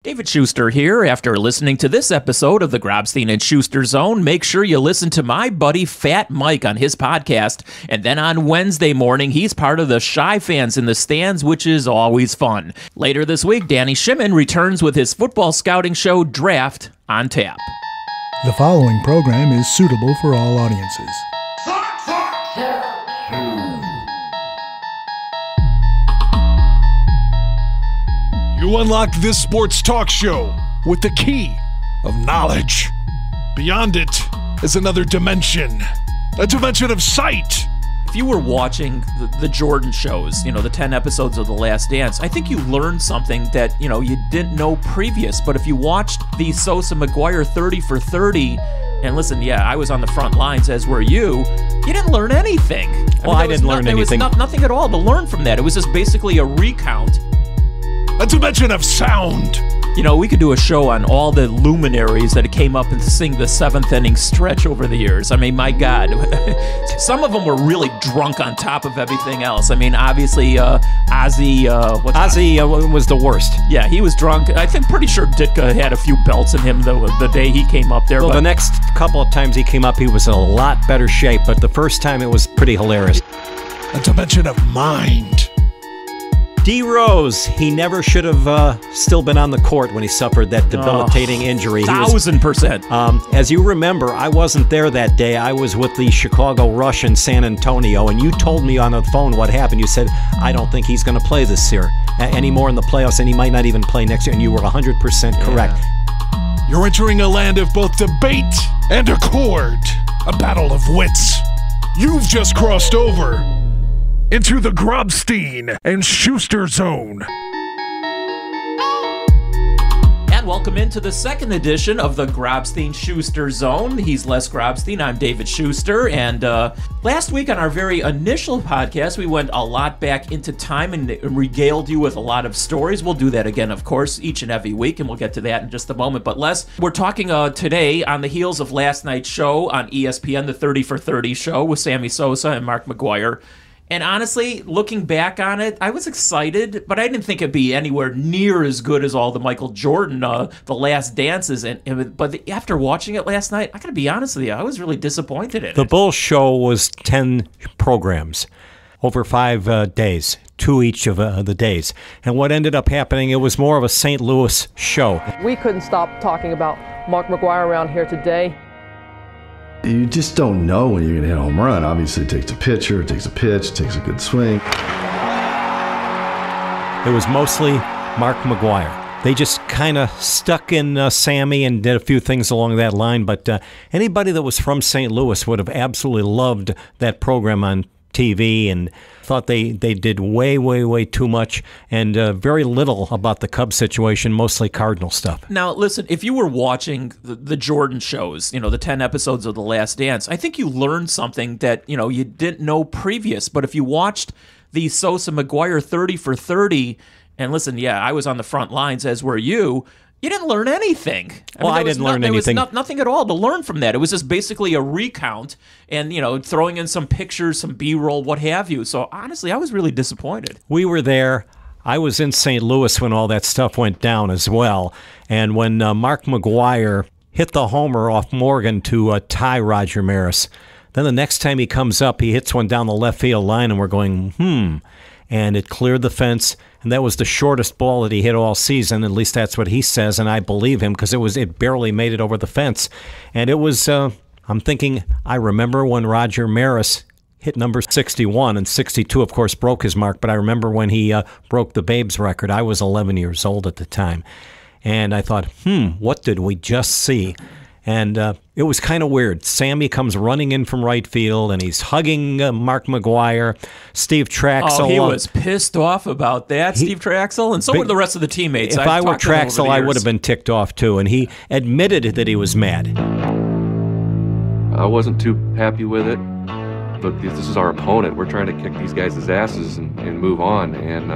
David Schuster here. After listening to this episode of the Grobstein and Schuster Zone, make sure you listen to my buddy Fat Mike on his podcast. And then on Wednesday morning, he's part of the Shy Fans in the Stands, which is always fun. Later this week, Danny Shimon returns with his football scouting show Draft on Tap. The following program is suitable for all audiences. You unlock this sports talk show with the key of knowledge. Beyond it is another dimension, a dimension of sight. If you were watching the Jordan shows, the 10 episodes of The Last Dance, I think you learned something that, you didn't know previous. But if you watched the Sosa McGwire 30 for 30, and listen, I was on the front lines, as were you didn't learn anything. I didn't learn anything. There was nothing at all to learn from that. It was just basically a recount. A dimension of sound. We could do a show on all the luminaries that came up and sing the seventh inning stretch over the years. I mean, my God. Some of them were really drunk on top of everything else. I mean, obviously, Ozzy... Ozzy was the worst. Yeah, he was drunk. I think pretty sure Ditka had a few belts in him the day he came up there. Well, the next couple of times he came up, he was in a lot better shape. But the first time, it was pretty hilarious. A dimension of mind. D. Rose, he never should have still been on the court when he suffered that debilitating injury. 1,000%. As you remember, I wasn't there that day. I was with the Chicago Rush in San Antonio, and you told me on the phone what happened. You said, I don't think he's going to play this year anymore in the playoffs, and he might not even play next year, and you were 100% correct. Yeah. You're entering a land of both debate and accord, a battle of wits. You've just crossed over into the Grobstein and Schuster Zone. And welcome into the second edition of the Grobstein-Schuster Zone. He's Les Grobstein, I'm David Schuster, and last week on our very initial podcast, we went a lot back into time and regaled you with a lot of stories. We'll do that again, of course, each and every week, and we'll get to that in just a moment. But Les, we're talking today on the heels of last night's show on ESPN, the 30 for 30 show with Sammy Sosa and Mark McGwire. And honestly, looking back on it, I was excited, but I didn't think it'd be anywhere near as good as all the Michael Jordan, The Last Dances. But after watching it last night, I gotta be honest with you, I was really disappointed in it. The Bulls show was 10 programs over 5 days, 2 each of the days. And what ended up happening, it was more of a St. Louis show. We couldn't stop talking about Mark McGwire around here today. You just don't know when you're going to hit a home run. Obviously, it takes a pitcher, it takes a pitch, it takes a good swing. It was mostly Mark McGwire. They just kind of stuck in Sammy and did a few things along that line. But anybody that was from St. Louis would have absolutely loved that program on TV and thought they did way too much and very little about the Cubs situation, mostly Cardinal stuff. Now, listen, if you were watching the Jordan shows, the 10 episodes of The Last Dance, I think you learned something that, you didn't know previous. But if you watched the Sosa McGwire 30 for 30, and listen, I was on the front lines, as were you didn't learn anything. I didn't learn anything. There was nothing at all to learn from that. It was just basically a recount and, throwing in some pictures, some B-roll, what have you. So, honestly, I was really disappointed. We were there. I was in St. Louis when all that stuff went down as well. And when Mark McGwire hit the homer off Morgan to tie Roger Maris, then the next time he comes up, he hits one down the left field line, and we're going, and it cleared the fence, and that was the shortest ball that he hit all season. At least that's what he says, and I believe him because it barely made it over the fence. And it was, I'm thinking, I remember when Roger Maris hit number 61, and 62, of course, broke his mark, but I remember when he broke the Babes record. I was 11 years old at the time, and I thought, what did we just see? And it was kind of weird. Sammy comes running in from right field, and he's hugging Mark McGwire. Steve Traxel. Oh, he was pissed off about that, Steve Traxel, and so were the rest of the teammates. If I were Traxel, I would have been ticked off, too. And he admitted that he was mad. I wasn't too happy with it. Look, this is our opponent. We're trying to kick these guys' asses and move on. And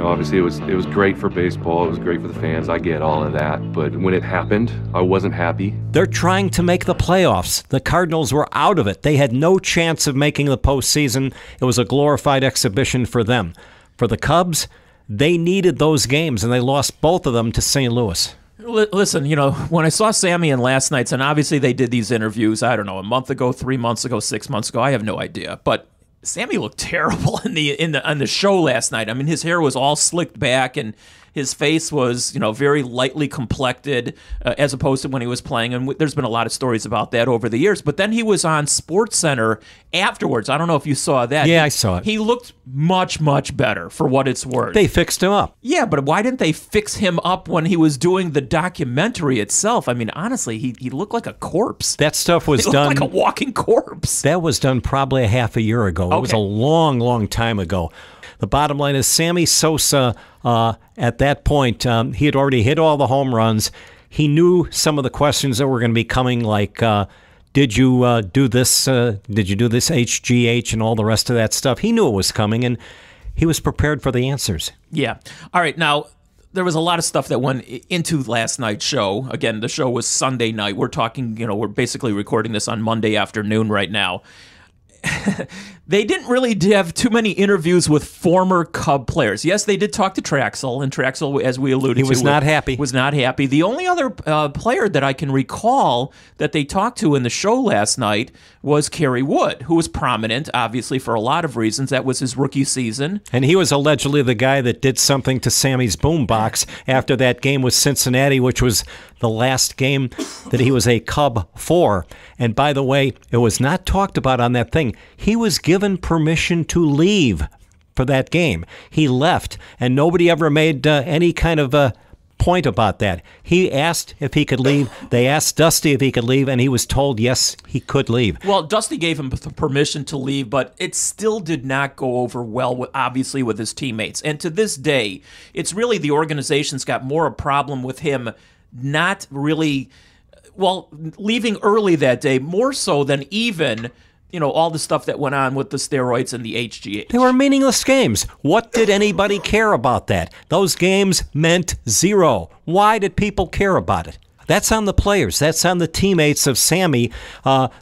obviously it was great for baseball. It was great for the fans. I get all of that. But when it happened, I wasn't happy. They're trying to make the playoffs. The Cardinals were out of it. They had no chance of making the postseason. It was a glorified exhibition for them. For the Cubs, they needed those games, and they lost both of them to St. Louis. Listen, when I saw Sammy in last night's, and obviously they did these interviews, I don't know, a month ago, 3 months ago, 6 months ago, I have no idea. But Sammy looked terrible on the show last night. I mean, his hair was all slicked back, and his face was, very lightly complected as opposed to when he was playing. And there's been a lot of stories about that over the years. But then he was on SportsCenter afterwards. I don't know if you saw that. Yeah, I saw it. He looked much, much better for what it's worth. They fixed him up. Yeah, but why didn't they fix him up when he was doing the documentary itself? I mean, honestly, he looked like a corpse. That stuff was he done looked like a walking corpse. That was done probably a half a year ago. Okay. It was a long, long time ago. The bottom line is Sammy Sosa, at that point, he had already hit all the home runs. He knew some of the questions that were going to be coming, like, did you do this? Did you do this HGH and all the rest of that stuff? He knew it was coming, and he was prepared for the answers. Yeah. All right. Now, there was a lot of stuff that went into last night's show. Again, the show was Sunday night. We're talking, we're basically recording this on Monday afternoon right now. They didn't really have too many interviews with former Cub players. Yes, they did talk to Traxel, and Traxel, as we alluded to, he was not happy. Was not happy. The only other player that I can recall that they talked to in the show last night was Kerry Wood, who was prominent, obviously, for a lot of reasons. That was his rookie season. And he was allegedly the guy that did something to Sammy's boombox after that game with Cincinnati, which was the last game that he was a Cub for. And by the way, it was not talked about on that thing. He was given permission to leave for that game. He left, and nobody ever made any kind of a point about that. He asked if he could leave. They asked Dusty if he could leave, and he was told yes, he could leave. Well, Dusty gave him permission to leave, but it still did not go over well, obviously, with his teammates. And to this day, it's really the organization's got more a problem with him not really, leaving early that day, more so than even all the stuff that went on with the steroids and the HGH. They were meaningless games. What did anybody care about that? Those games meant zero. Why did people care about it? That's on the players. That's on the teammates of Sammy.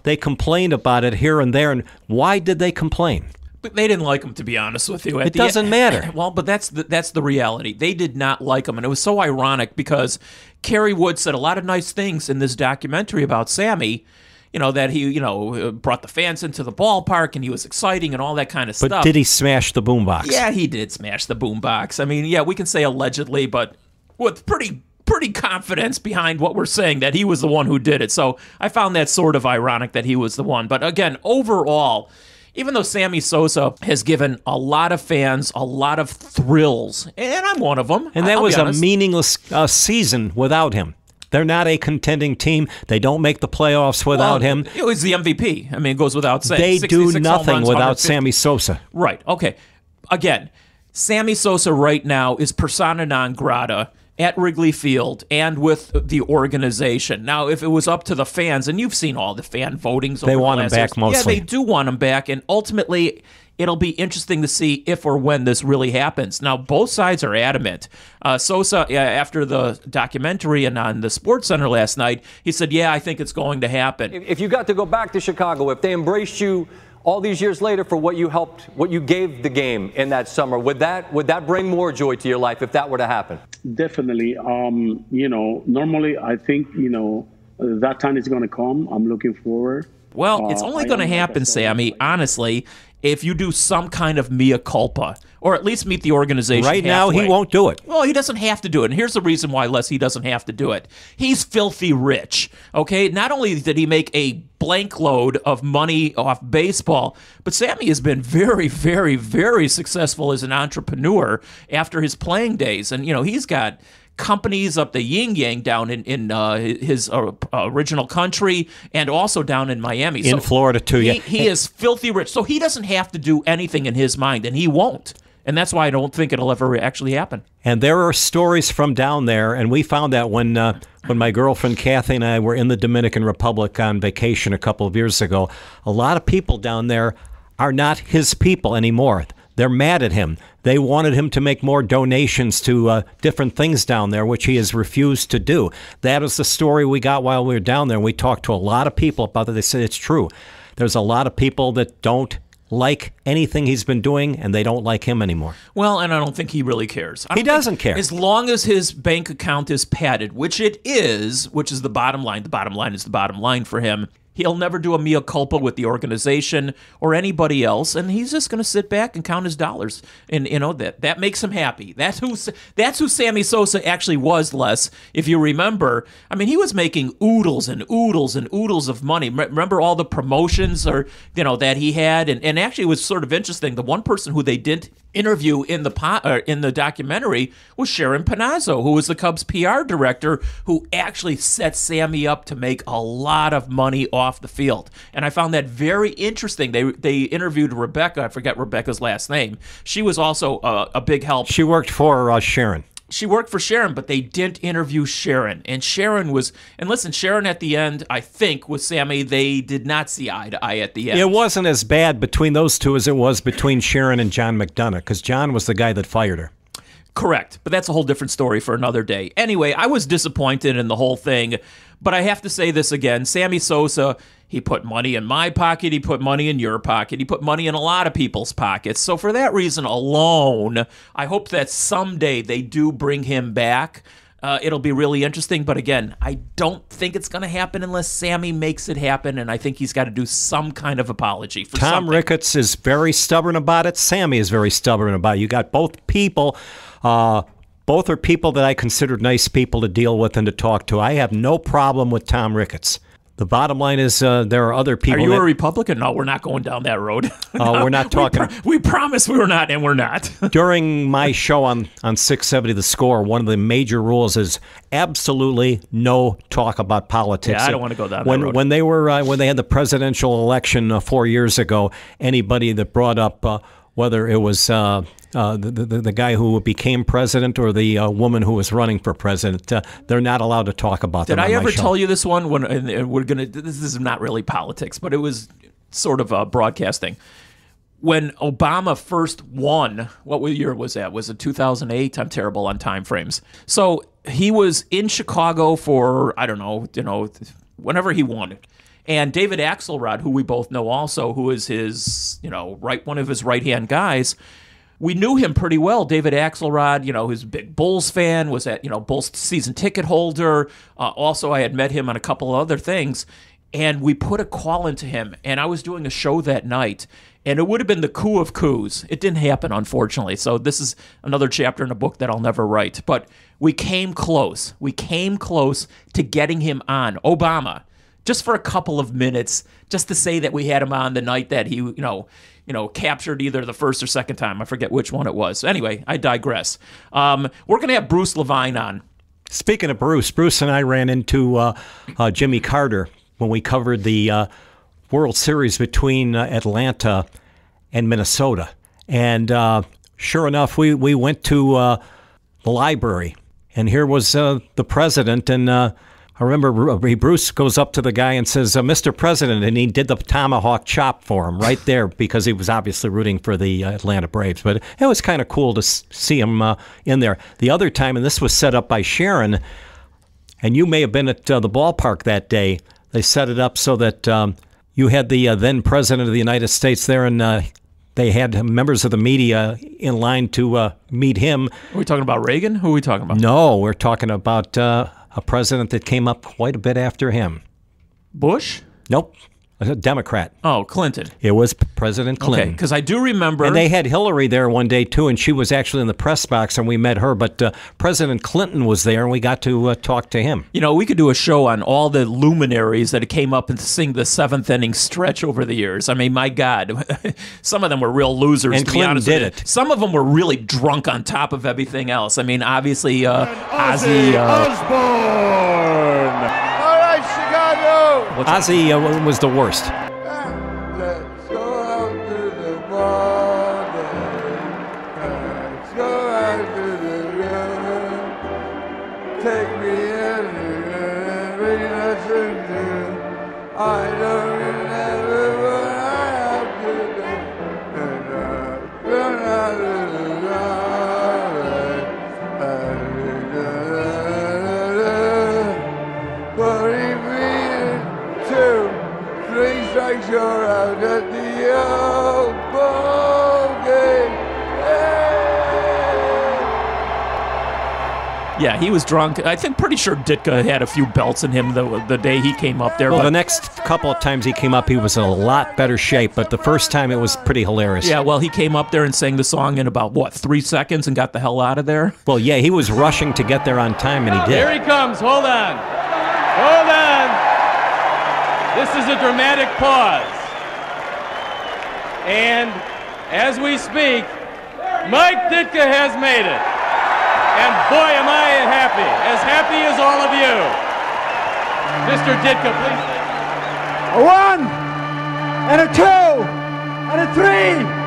They complained about it here and there. And why did they complain? But they didn't like him, to be honest with you. It doesn't matter. Well, but that's the reality. They did not like him, and it was so ironic because Kerry Wood said a lot of nice things in this documentary about Sammy. That he, brought the fans into the ballpark and he was exciting and all that kind of stuff. But did he smash the boombox? Yeah, he did smash the boombox. I mean, yeah, we can say allegedly, but with pretty confidence behind what we're saying that he was the one who did it. So I found that sort of ironic that he was the one. But again, overall, even though Sammy Sosa has given a lot of fans a lot of thrills, and I'm one of them. And that was a meaningless season without him. They're not a contending team. They don't make the playoffs without him. It was the MVP. I mean, it goes without saying. They do nothing without Sammy Sosa. Right. Okay. Again, Sammy Sosa right now is persona non grata at Wrigley Field and with the organization. Now, if it was up to the fans, and you've seen all the fan votings. They want him back mostly. Yeah, they do want him back, and ultimately it'll be interesting to see if or when this really happens. Now, both sides are adamant. Sosa, after the documentary and on the SportsCenter last night, he said, yeah, I think it's going to happen. If you got to go back to Chicago, if they embraced you all these years later for what you helped, what you gave the game in that summer, would that bring more joy to your life if that were to happen? Definitely. Normally I think, that time is going to come. I'm looking forward. Well, it's only going to happen, Sammy, honestly, if you do some kind of mea culpa, or at least meet the organization Right halfway. now, he won't do it. Well, he doesn't have to do it, and here's the reason why, Les, he doesn't have to do it. He's filthy rich, okay? Not only did he make a blank load of money off baseball, but Sammy has been very, very, very successful as an entrepreneur after his playing days, and, he's got companies up the yin-yang down in his original country and also down in Miami. In Florida, too, yeah. He is filthy rich, so he doesn't have to do anything in his mind, and he won't. And that's why I don't think it'll ever actually happen. And there are stories from down there, and we found that when my girlfriend Kathy and I were in the Dominican Republic on vacation a couple of years ago, a lot of people down there are not his people anymore. They're mad at him. They wanted him to make more donations to different things down there, which he has refused to do. That is the story we got while we were down there. And we talked to a lot of people about it. They said it's true. There's a lot of people that don't like anything he's been doing, and they don't like him anymore. Well, and I don't think he really cares. He doesn't care. As long as his bank account is padded, which it is, which is the bottom line. The bottom line is the bottom line for him. He'll never do a mea culpa with the organization or anybody else, and he's just going to sit back and count his dollars. And that makes him happy. That's who Sammy Sosa actually was, Les. If you remember, I mean, he was making oodles and oodles and oodles of money. Remember all the promotions that he had, and actually it was sort of interesting. The one person who they didn't interview in the documentary was Sharon Panazzo, who was the Cubs PR director, who actually set Sammy up to make a lot of money off the field. And I found that very interesting. They interviewed Rebecca. I forget Rebecca's last name. She was also a big help. She worked for Sharon. She worked for Sharon, but they didn't interview Sharon. And Sharon at the end, I think, with Sammy, they did not see eye to eye at the end. It wasn't as bad between those two as it was between Sharon and John McDonough, because John was the guy that fired her. Correct, but that's a whole different story for another day. Anyway, I was disappointed in the whole thing, but I have to say this again. Sammy Sosa, he put money in my pocket, he put money in your pocket, he put money in a lot of people's pockets. So for that reason alone, I hope that someday they do bring him back. It'll be really interesting, but again, I don't think it's going to happen unless Sammy makes it happen, and I think he's got to do some kind of apology for something. Tom Ricketts is very stubborn about it. Sammy is very stubborn about it. You got both people. Both are people that I consider nice people to deal with and to talk to. I have no problem with Tom Ricketts. The bottom line is there are other people. Are you a Republican? No, we're not going down that road. No, we're not talking. We promised we were not, and we're not. During my show on 670 The Score, one of the major rules is absolutely no talk about politics. Yeah, I don't want to go down that road. When they had the presidential election 4 years ago, anybody that brought up whether it was the guy who became president or the woman who was running for president, they're not allowed to talk about them. Did I ever tell you this one? This is not really politics, but it was sort of broadcasting. When Obama first won, what year was that? Was it 2008? I'm terrible on time frames. So he was in Chicago for, I don't know, whenever he won. And David Axelrod, who we both know also, who is his, one of his right-hand guys, we knew him pretty well. David Axelrod, who's a big Bulls fan, was at, Bulls season ticket holder. Also, I had met him on a couple of other things. And we put a call into him, and I was doing a show that night, and it would have been the coup of coups. It didn't happen, unfortunately. So this is another chapter in a book that I'll never write. But we came close. We came close to getting him on. Obama, just for a couple of minutes, just to say that we had him on the night that he, captured either the first or second time. I forget which one it was. Anyway, I digress. We're going to have Bruce Levine on. Speaking of Bruce and I ran into Jimmy Carter when we covered the World Series between Atlanta and Minnesota. And sure enough, we went to the library, and here was the president, and I remember Bruce goes up to the guy and says, Mr. President, and he did the tomahawk chop for him right there because he was obviously rooting for the Atlanta Braves. But it was kind of cool to see him in there. The other time, and this was set up by Sharon, and you may have been at the ballpark that day, they set it up so that you had the then President of the United States there, and they had members of the media in line to meet him. Are we talking about Reagan? Who are we talking about? No, we're talking about a president that came up quite a bit after him. Bush? Nope. A Democrat. Oh, Clinton. It was President Clinton. Okay, because I do remember. And they had Hillary there one day, too, and she was actually in the press box, and we met her. But President Clinton was there, and we got to talk to him. We could do a show on all the luminaries that came up and sing the seventh inning stretch over the years. I mean, my God. Some of them were real losers, and to Clinton be honest did with you. it. Some of them were really drunk on top of everything else. I mean, obviously, Ozzy Osbourne. All right, Chicago. Ozzy was the worst. Let's go out to the border. Let's go out to the river. Take me in, bring us into. I don't remember what I have to do. And run out of the strikes, you're out at the Yeah, he was drunk. I think pretty sure Ditka had a few belts in him the day he came up there. Well, but the next couple of times he came up, he was in a lot better shape, but the first time it was pretty hilarious. yeah, well, he came up there and sang the song in about, 3 seconds and got the hell out of there? Well, yeah, he was rushing to get there on time, and he did. Here he comes. Hold on. Hold on. This is a dramatic pause. And as we speak, Mike Ditka has made it. And boy, am I happy. As happy as all of you. Mr. Ditka, please. A 1 and a 2 and a 3.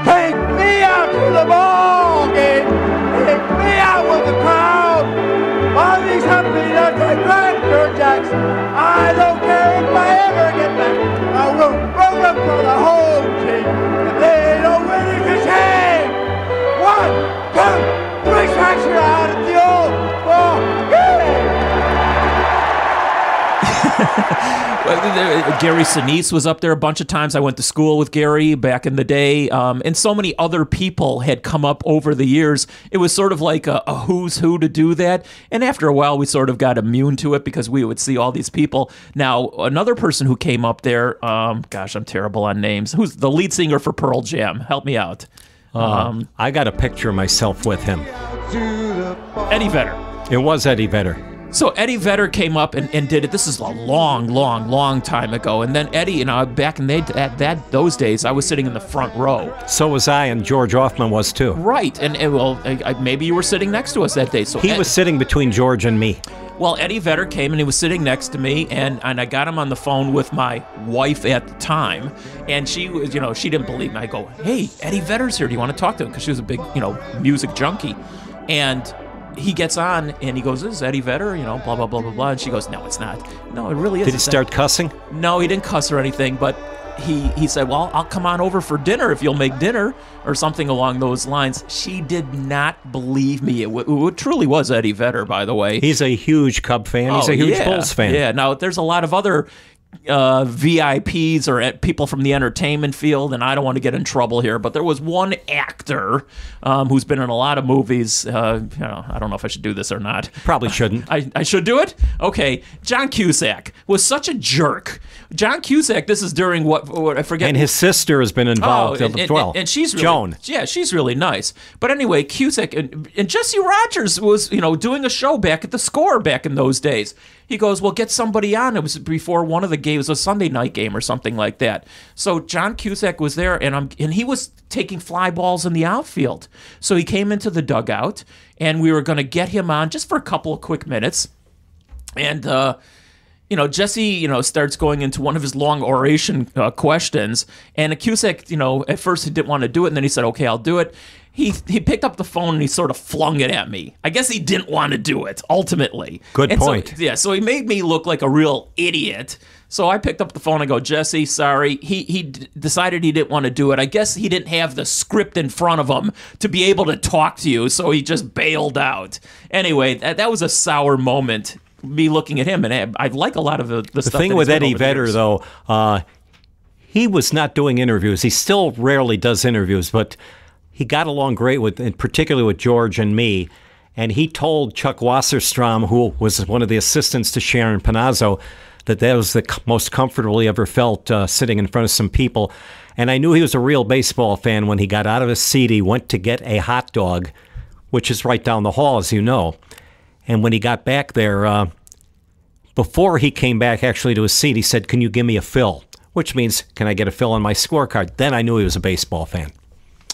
Take me out to the ball game. Take me out with the crowd. All these happy nuts like Grandpa Jackson. I don't care if I ever get back. I will roll them for the whole team. If they don't win, it's a shame. 1, 2. 3 strikes you're out at the old ball game. Gary Sinise was up there a bunch of times. I went to school with Gary back in the day, and so many other people had come up over the years. It was sort of like a who's who to do that, and after a while we sort of got immune to it because we would see all these people. Now, another person who came up there, gosh, I'm terrible on names. Who's the lead singer for Pearl Jam? Help me out. I got a picture of myself with him. Eddie Vedder. It was Eddie Vedder. So Eddie Vedder came up and did it. This is a long time ago. And then Eddie, back in those days, I was sitting in the front row. So was I, and George Hoffman was too. Right. And maybe you were sitting next to us that day. So he was sitting between George and me. Well, Eddie Vedder came and he was sitting next to me, and I got him on the phone with my wife at the time, and she was, she didn't believe me. I go, hey, Eddie Vedder's here. Do you want to talk to him? Because she was a big, music junkie. And he gets on and he goes, this is Eddie Vedder, blah, blah, blah, blah, blah. And she goes, no, it's not. No, it really is. Did he start cussing? No, he didn't cuss or anything, but he said, well, I'll come on over for dinner if you'll make dinner or something along those lines. She did not believe me. It truly was Eddie Vedder, by the way. He's a huge Cub fan. He's a huge Bulls fan. Yeah, now there's a lot of other VIPs or people from the entertainment field, and I don't want to get in trouble here, but there was one actor who's been in a lot of movies. I don't know if I should do this or not. Probably shouldn't. I should do it? Okay. John Cusack was such a jerk. John Cusack, this is during what I forget. And his sister has been involved as well. And she's really, Joan. Yeah, she's really nice. But anyway, Cusack and Jesse Rogers was, doing a show back at the Score back in those days. He goes, well, get somebody on. It was before one of the games, a Sunday night game or something like that. So John Cusack was there, and he was taking fly balls in the outfield. So he came into the dugout, and we were going to get him on just for a couple of quick minutes. And, Jesse, starts going into one of his long oration questions, and Cusack, at first he didn't want to do it, and then he said, okay, I'll do it. He picked up the phone and he sort of flung it at me. I guess he didn't want to do it, ultimately. Good point. So he made me look like a real idiot. So I picked up the phone and go, Jesse, sorry. He decided he didn't want to do it. I guess he didn't have the script in front of him to be able to talk to you, so he just bailed out. Anyway, that was a sour moment, me looking at him, and I like a lot of the stuff. The thing with Eddie Vedder, though, he was not doing interviews. He still rarely does interviews, but he got along great particularly with George and me. And he told Chuck Wasserstrom, who was one of the assistants to Sharon Panazzo, that was the most comfortable he ever felt sitting in front of some people. And I knew he was a real baseball fan when he got out of his seat. He went to get a hot dog, which is right down the hall, as you know. And when he got back there, before he came back actually to his seat, he said, can you give me a fill? Which means, can I get a fill on my scorecard? Then I knew he was a baseball fan.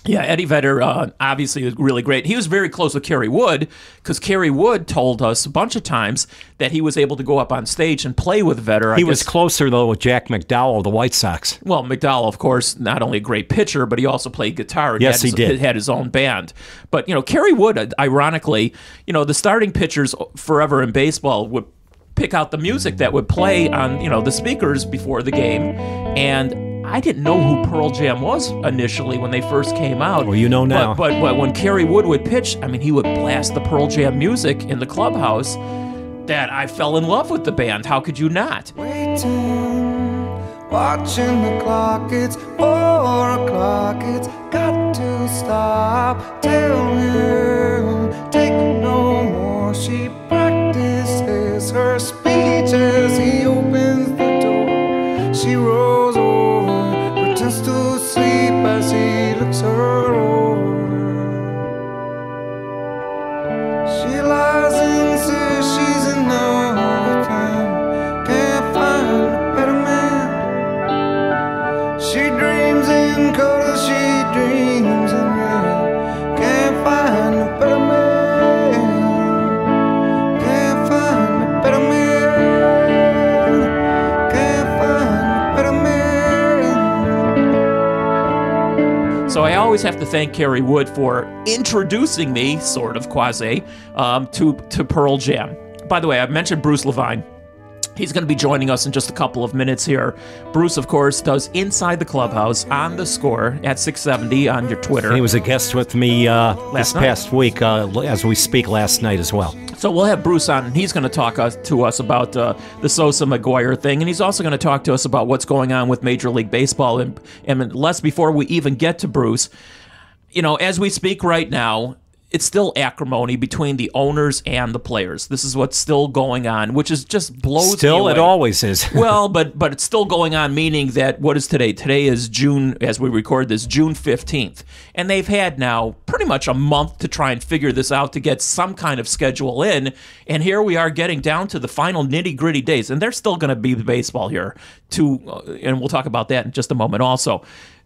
Yeah, Eddie Vedder obviously was really great. He was very close with Kerry Wood because Kerry Wood told us a bunch of times that he was able to go up on stage and play with Vedder. He was closer, though, with Jack McDowell of the White Sox. Well, McDowell, of course, not only a great pitcher, but he also played guitar. Yes, he did. He had his own band. But, Kerry Wood, ironically, the starting pitchers forever in baseball would pick out the music that would play on, the speakers before the game. And I didn't know who Pearl Jam was initially when they first came out. Well, you know now. But when Kerry Wood would pitch, he would blast the Pearl Jam music in the clubhouse. That I fell in love with the band. How could you not? Waiting, watching the clock. It's 4 o'clock. It's got to stop. Tell him, take no more. completes her speech as he opens the door. She rolls over, pretends to sleep as he looks her over. She lies and says she's in love with him, can't find a better man. She dreams in color, she dreams in red, can't find a better man. Can't find a better man. Can't find a better man. So I always have to thank Kerry Wood for introducing me, sort of quasi, to Pearl Jam. By the way, I mentioned Bruce Levine. He's going to be joining us in just a couple of minutes here. Bruce, of course, does Inside the Clubhouse on The Score at 670 on your Twitter. He was a guest with me this past week as we speak last night as well. So we'll have Bruce on, and he's going to talk to us about the Sosa McGwire thing, and he's also going to talk to us about what's going on with Major League Baseball. And less before we even get to Bruce, you know, as we speak right now, it's still acrimony between the owners and the players. This is what's still going on, which is just blows me away. It always is. Well, but it's still going on, meaning that, what is today? Today is June, as we record this, June 15th. And they've had now pretty much a month to try and figure this out, to get some kind of schedule in. And here we are getting down to the final nitty-gritty days. And there's still going to be the baseball here, and we'll talk about that in just a moment also.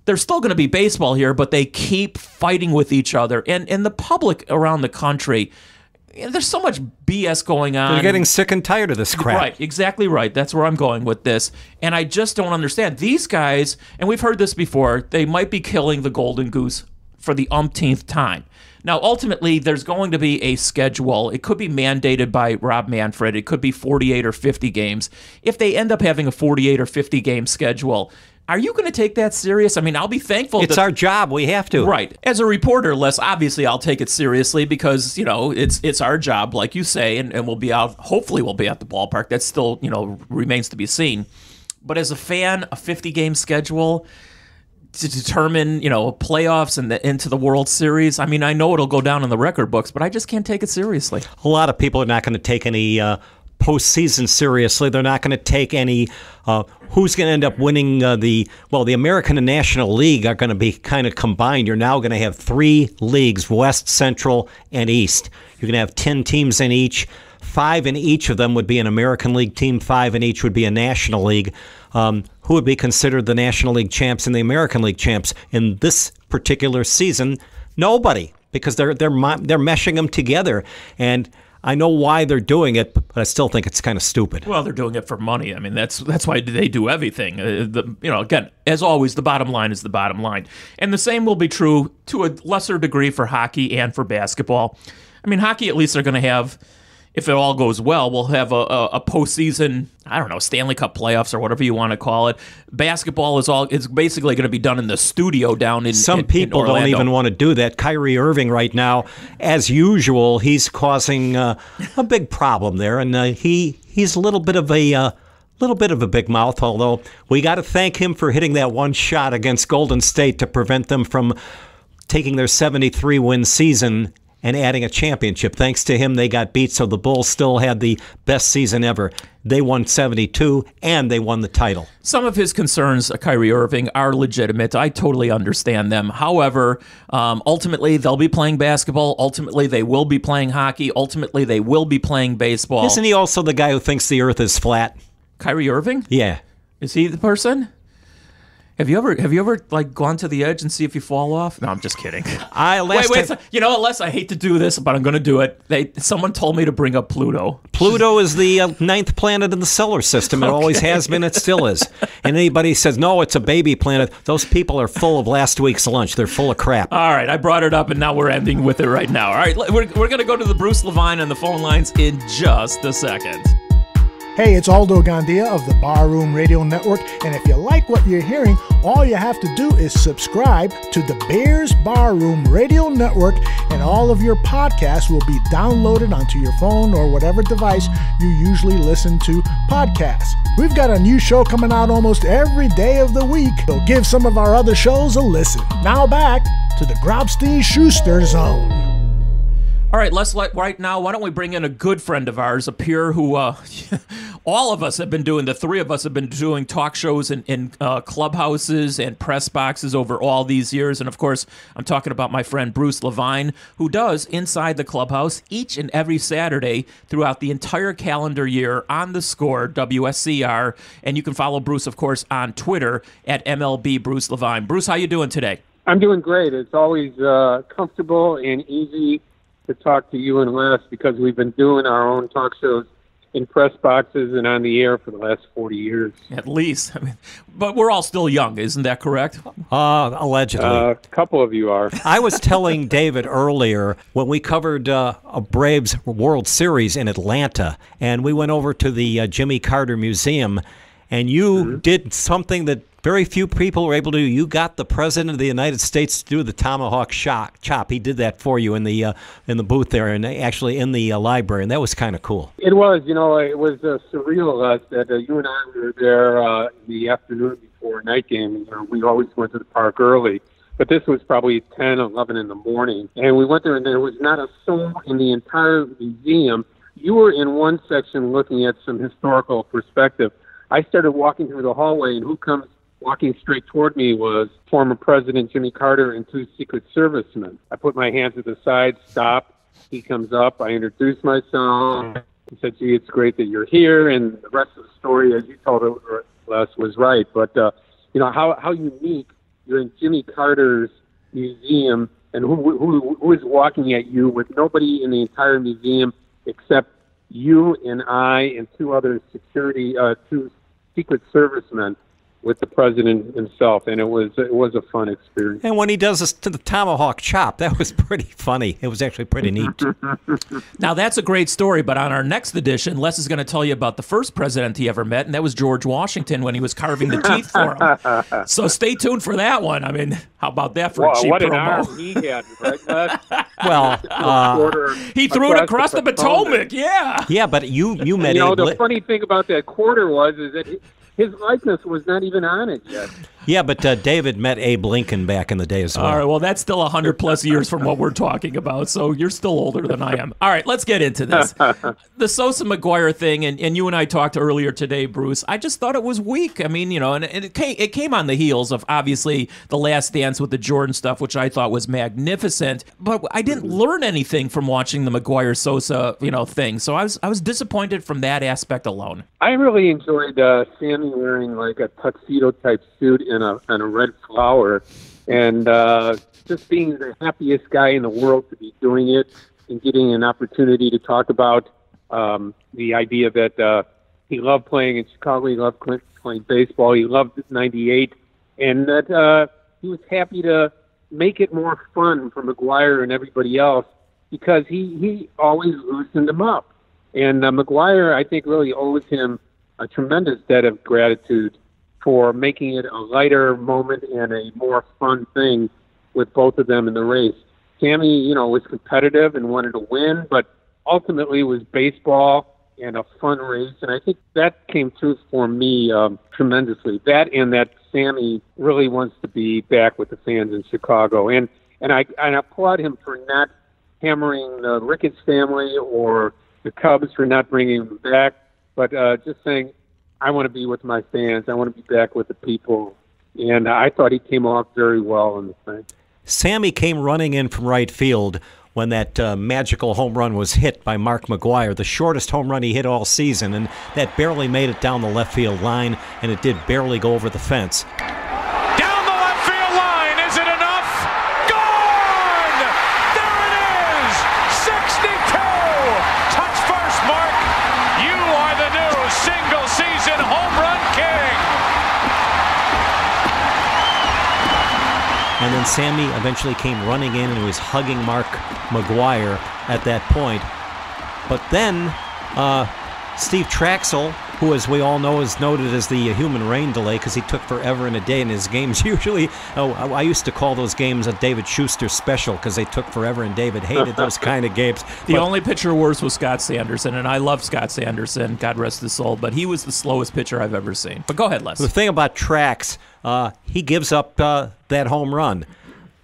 There's still going to be baseball here, but they keep fighting with each other. And the public around the country, there's so much BS going on. They're getting sick and tired of this crap. Right, exactly right. That's where I'm going with this. And I just don't understand. These guys, and we've heard this before, they might be killing the golden goose for the umpteenth time. Now, ultimately, there's going to be a schedule. It could be mandated by Rob Manfred. It could be 48 or 50 games. If they end up having a 48 or 50 game schedule, are you going to take that serious? I mean, I'll be thankful. It's our job. We have to. Right. As a reporter, Les, obviously I'll take it seriously because, you know, it's our job, like you say, and we'll be out. Hopefully we'll be at the ballpark. That still, you know, remains to be seen. But as a fan, a 50-game schedule to determine, you know, playoffs and into the World Series, I mean, I know it'll go down in the record books, but I just can't take it seriously. A lot of people are not going to take any postseason seriously. They're not going to take any who's going to end up winning the American and National League are going to be kind of combined. You're now going to have 3 leagues, West, Central, and East. You're going to have 10 teams in each. 5 in each of them would be an American League team. 5 in each would be a National League. Who would be considered the National League champs and the American League champs in this particular season? Nobody, because they're meshing them together. And I know why they're doing it, but I still think it's kind of stupid. Well, they're doing it for money. I mean, that's why they do everything. Again, as always, the bottom line is the bottom line. And the same will be true to a lesser degree for hockey and for basketball. I mean, hockey, at least they're going to have, if it all goes well, we'll have a postseason, I don't know, Stanley Cup playoffs or whatever you want to call it. Basketball it's basically going to be done in the studio down in Some people in don't even want to do that. Kyrie Irving right now, as usual, he's causing a big problem there, and he's a little bit of a big mouth, although we got to thank him for hitting that one shot against Golden State to prevent them from taking their 73-win season and adding a championship. Thanks to him, they got beat, so the Bulls still had the best season ever. They won 72, and they won the title. Some of his concerns, Kyrie Irving, are legitimate. I totally understand them. However, ultimately, they'll be playing basketball. Ultimately, they will be playing hockey. Ultimately, they will be playing baseball. Isn't he also the guy who thinks the earth is flat? Kyrie Irving? Yeah. Is he the person? Have you ever like gone to the edge and see if you fall off? No, I'm just kidding. Wait. You know what, Les? I hate to do this, but I'm going to do it. Someone told me to bring up Pluto. Pluto is the 9th planet in the solar system. It always has been. It still is. And anybody says, no, it's a baby planet, those people are full of last week's lunch. They're full of crap. All right, I brought it up, and now we're ending with it right now. All right, we're going to go to the Bruce Levine on the phone lines in just a second. Hey, it's Aldo Gandia of the Barroom Radio Network, and if you like what you're hearing, all you have to do is subscribe to the Bears Barroom Radio Network, and all of your podcasts will be downloaded onto your phone or whatever device you usually listen to podcasts. We've got a new show coming out almost every day of the week, so give some of our other shows a listen. Now back to the Grobstein Schuster Zone. All right, right now, why don't we bring in a good friend of ours, a peer who all of us have been doing, the three of us have been doing talk shows in clubhouses and press boxes over all these years. And, of course, I'm talking about my friend Bruce Levine, who does Inside the Clubhouse each and every Saturday throughout the entire calendar year on The Score, WSCR. And you can follow Bruce, of course, on Twitter at MLB Bruce Levine. Bruce, how you doing today? I'm doing great. It's always comfortable and easy to talk to you and Les because we've been doing our own talk shows in press boxes and on the air for the last 40 years. At least. I mean, but we're all still young, isn't that correct? Allegedly. A couple of you are. I was telling David earlier when we covered a Braves World Series in Atlanta, and we went over to the Jimmy Carter Museum, and you did something that very few people were able to do. You got the President of the United States to do the tomahawk chop. He did that for you in the booth there, and actually in the library, and that was kind of cool. It was, it was surreal that you and I were there in the afternoon before a night game. We always went to the park early, but this was probably 10, 11 in the morning, and we went there, and there was not a soul in the entire museum. You were in one section looking at some historical perspective. I started walking through the hallway, and who comes walking straight toward me was former President Jimmy Carter and 2 Secret Servicemen. I put my hands at the side, stop. He comes up. I introduced myself. He said, gee, it's great that you're here. And the rest of the story, as you told us, was right. But, how unique. You're in Jimmy Carter's museum, and who is walking at you with nobody in the entire museum except you and I and 2 other 2 Secret Servicemen with the president himself, and it was a fun experience. And when he does this to the tomahawk chop, that was pretty funny. It was actually pretty neat. Now, that's a great story, but on our next edition, Les is going to tell you about the first president he ever met, and that was George Washington when he was carving the teeth for him. So stay tuned for that one. I mean, how about that for a cheap what promo? An arm he had, right? Well, he threw it across the Potomac, yeah. Yeah, but you met the funny thing about that quarter is that his likeness was not even on it yet. Yeah, but David met Abe Lincoln back in the day as well. All right, well, that's still 100-plus years from what we're talking about, so you're still older than I am. All right, let's get into this. The Sosa McGwire thing, and you and I talked earlier today, Bruce, I just thought it was weak. I mean, and it came on the heels of, obviously, The Last Dance with the Jordan stuff, which I thought was magnificent, but I didn't learn anything from watching the McGwire-Sosa, thing, so I was disappointed from that aspect alone. I really enjoyed Sammy wearing like a tuxedo-type suit and a red flower, and just being the happiest guy in the world to be doing it and getting an opportunity to talk about the idea that he loved playing in Chicago, he loved playing baseball, he loved '98, and that he was happy to make it more fun for McGwire and everybody else because he always loosened him up. And McGwire, I think, really owes him a tremendous debt of gratitude for making it a lighter moment and a more fun thing with both of them in the race. Sammy, was competitive and wanted to win, but ultimately it was baseball and a fun race, and I think that came through for me tremendously. That and that Sammy really wants to be back with the fans in Chicago, and I applaud him for not hammering the Ricketts family or the Cubs for not bringing him back, but just saying, I want to be with my fans. I want to be back with the people. And I thought he came off very well in the thing. Sammy came running in from right field when that magical home run was hit by Mark McGwire, the shortest home run he hit all season, and that barely made it down the left field line, and it did barely go over the fence. Down the left field line, is it enough? Gone! There it is! 62! Touch first, Mark. You are the new single-season home run king. And then Sammy eventually came running in and was hugging Mark McGwire at that point. But then Steve Traxel, who, as we all know, is noted as the human rain delay because he took forever and a day in his games. Usually, I used to call those games a David Schuster special because they took forever, and David hated those kind of games. The only pitcher worse was Scott Sanderson, and I love Scott Sanderson, God rest his soul, but he was the slowest pitcher I've ever seen. But go ahead, Les. The thing about Trax, he gives up that home run.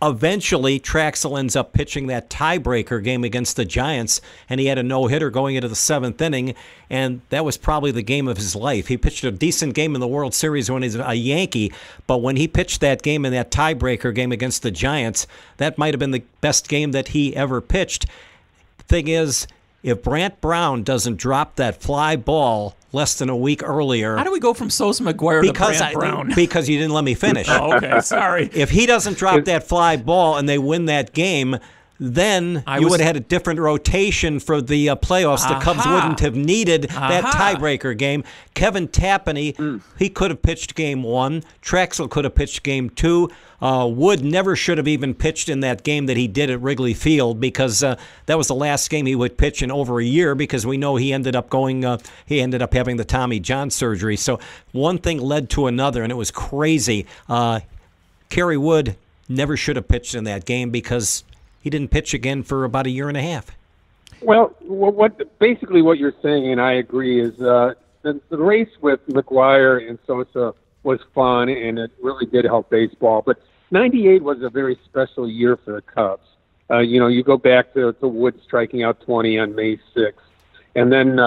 Eventually, Traxel ends up pitching that tiebreaker game against the Giants, and he had a no-hitter going into the 7th inning, and that was probably the game of his life. He pitched a decent game in the World Series when he's a Yankee, but when he pitched that game in that tiebreaker game against the Giants, that might have been the best game that he ever pitched. Thing is, if Brant Brown doesn't drop that fly ball less than a week earlier... How do we go from Sosa McGwire to Brant Brown? Because you didn't let me finish. Oh, okay, sorry. If he doesn't drop that fly ball and they win that game, then you would have had a different rotation for the playoffs. The Cubs wouldn't have needed that tiebreaker game. Kevin Tapani, he could have pitched game 1. Traxel could have pitched game 2. Wood never should have even pitched in that game that he did at Wrigley Field, because that was the last game he would pitch in over a year, because we know he ended up having the Tommy John surgery. So one thing led to another, and it was crazy. Kerry Wood never should have pitched in that game because he didn't pitch again for about a year and a half. Well, basically what you're saying, and I agree, is the race with McGwire and Sosa was fun, and it really did help baseball. But 98 was a very special year for the Cubs. You go back to Wood striking out 20 on May 6th. And then,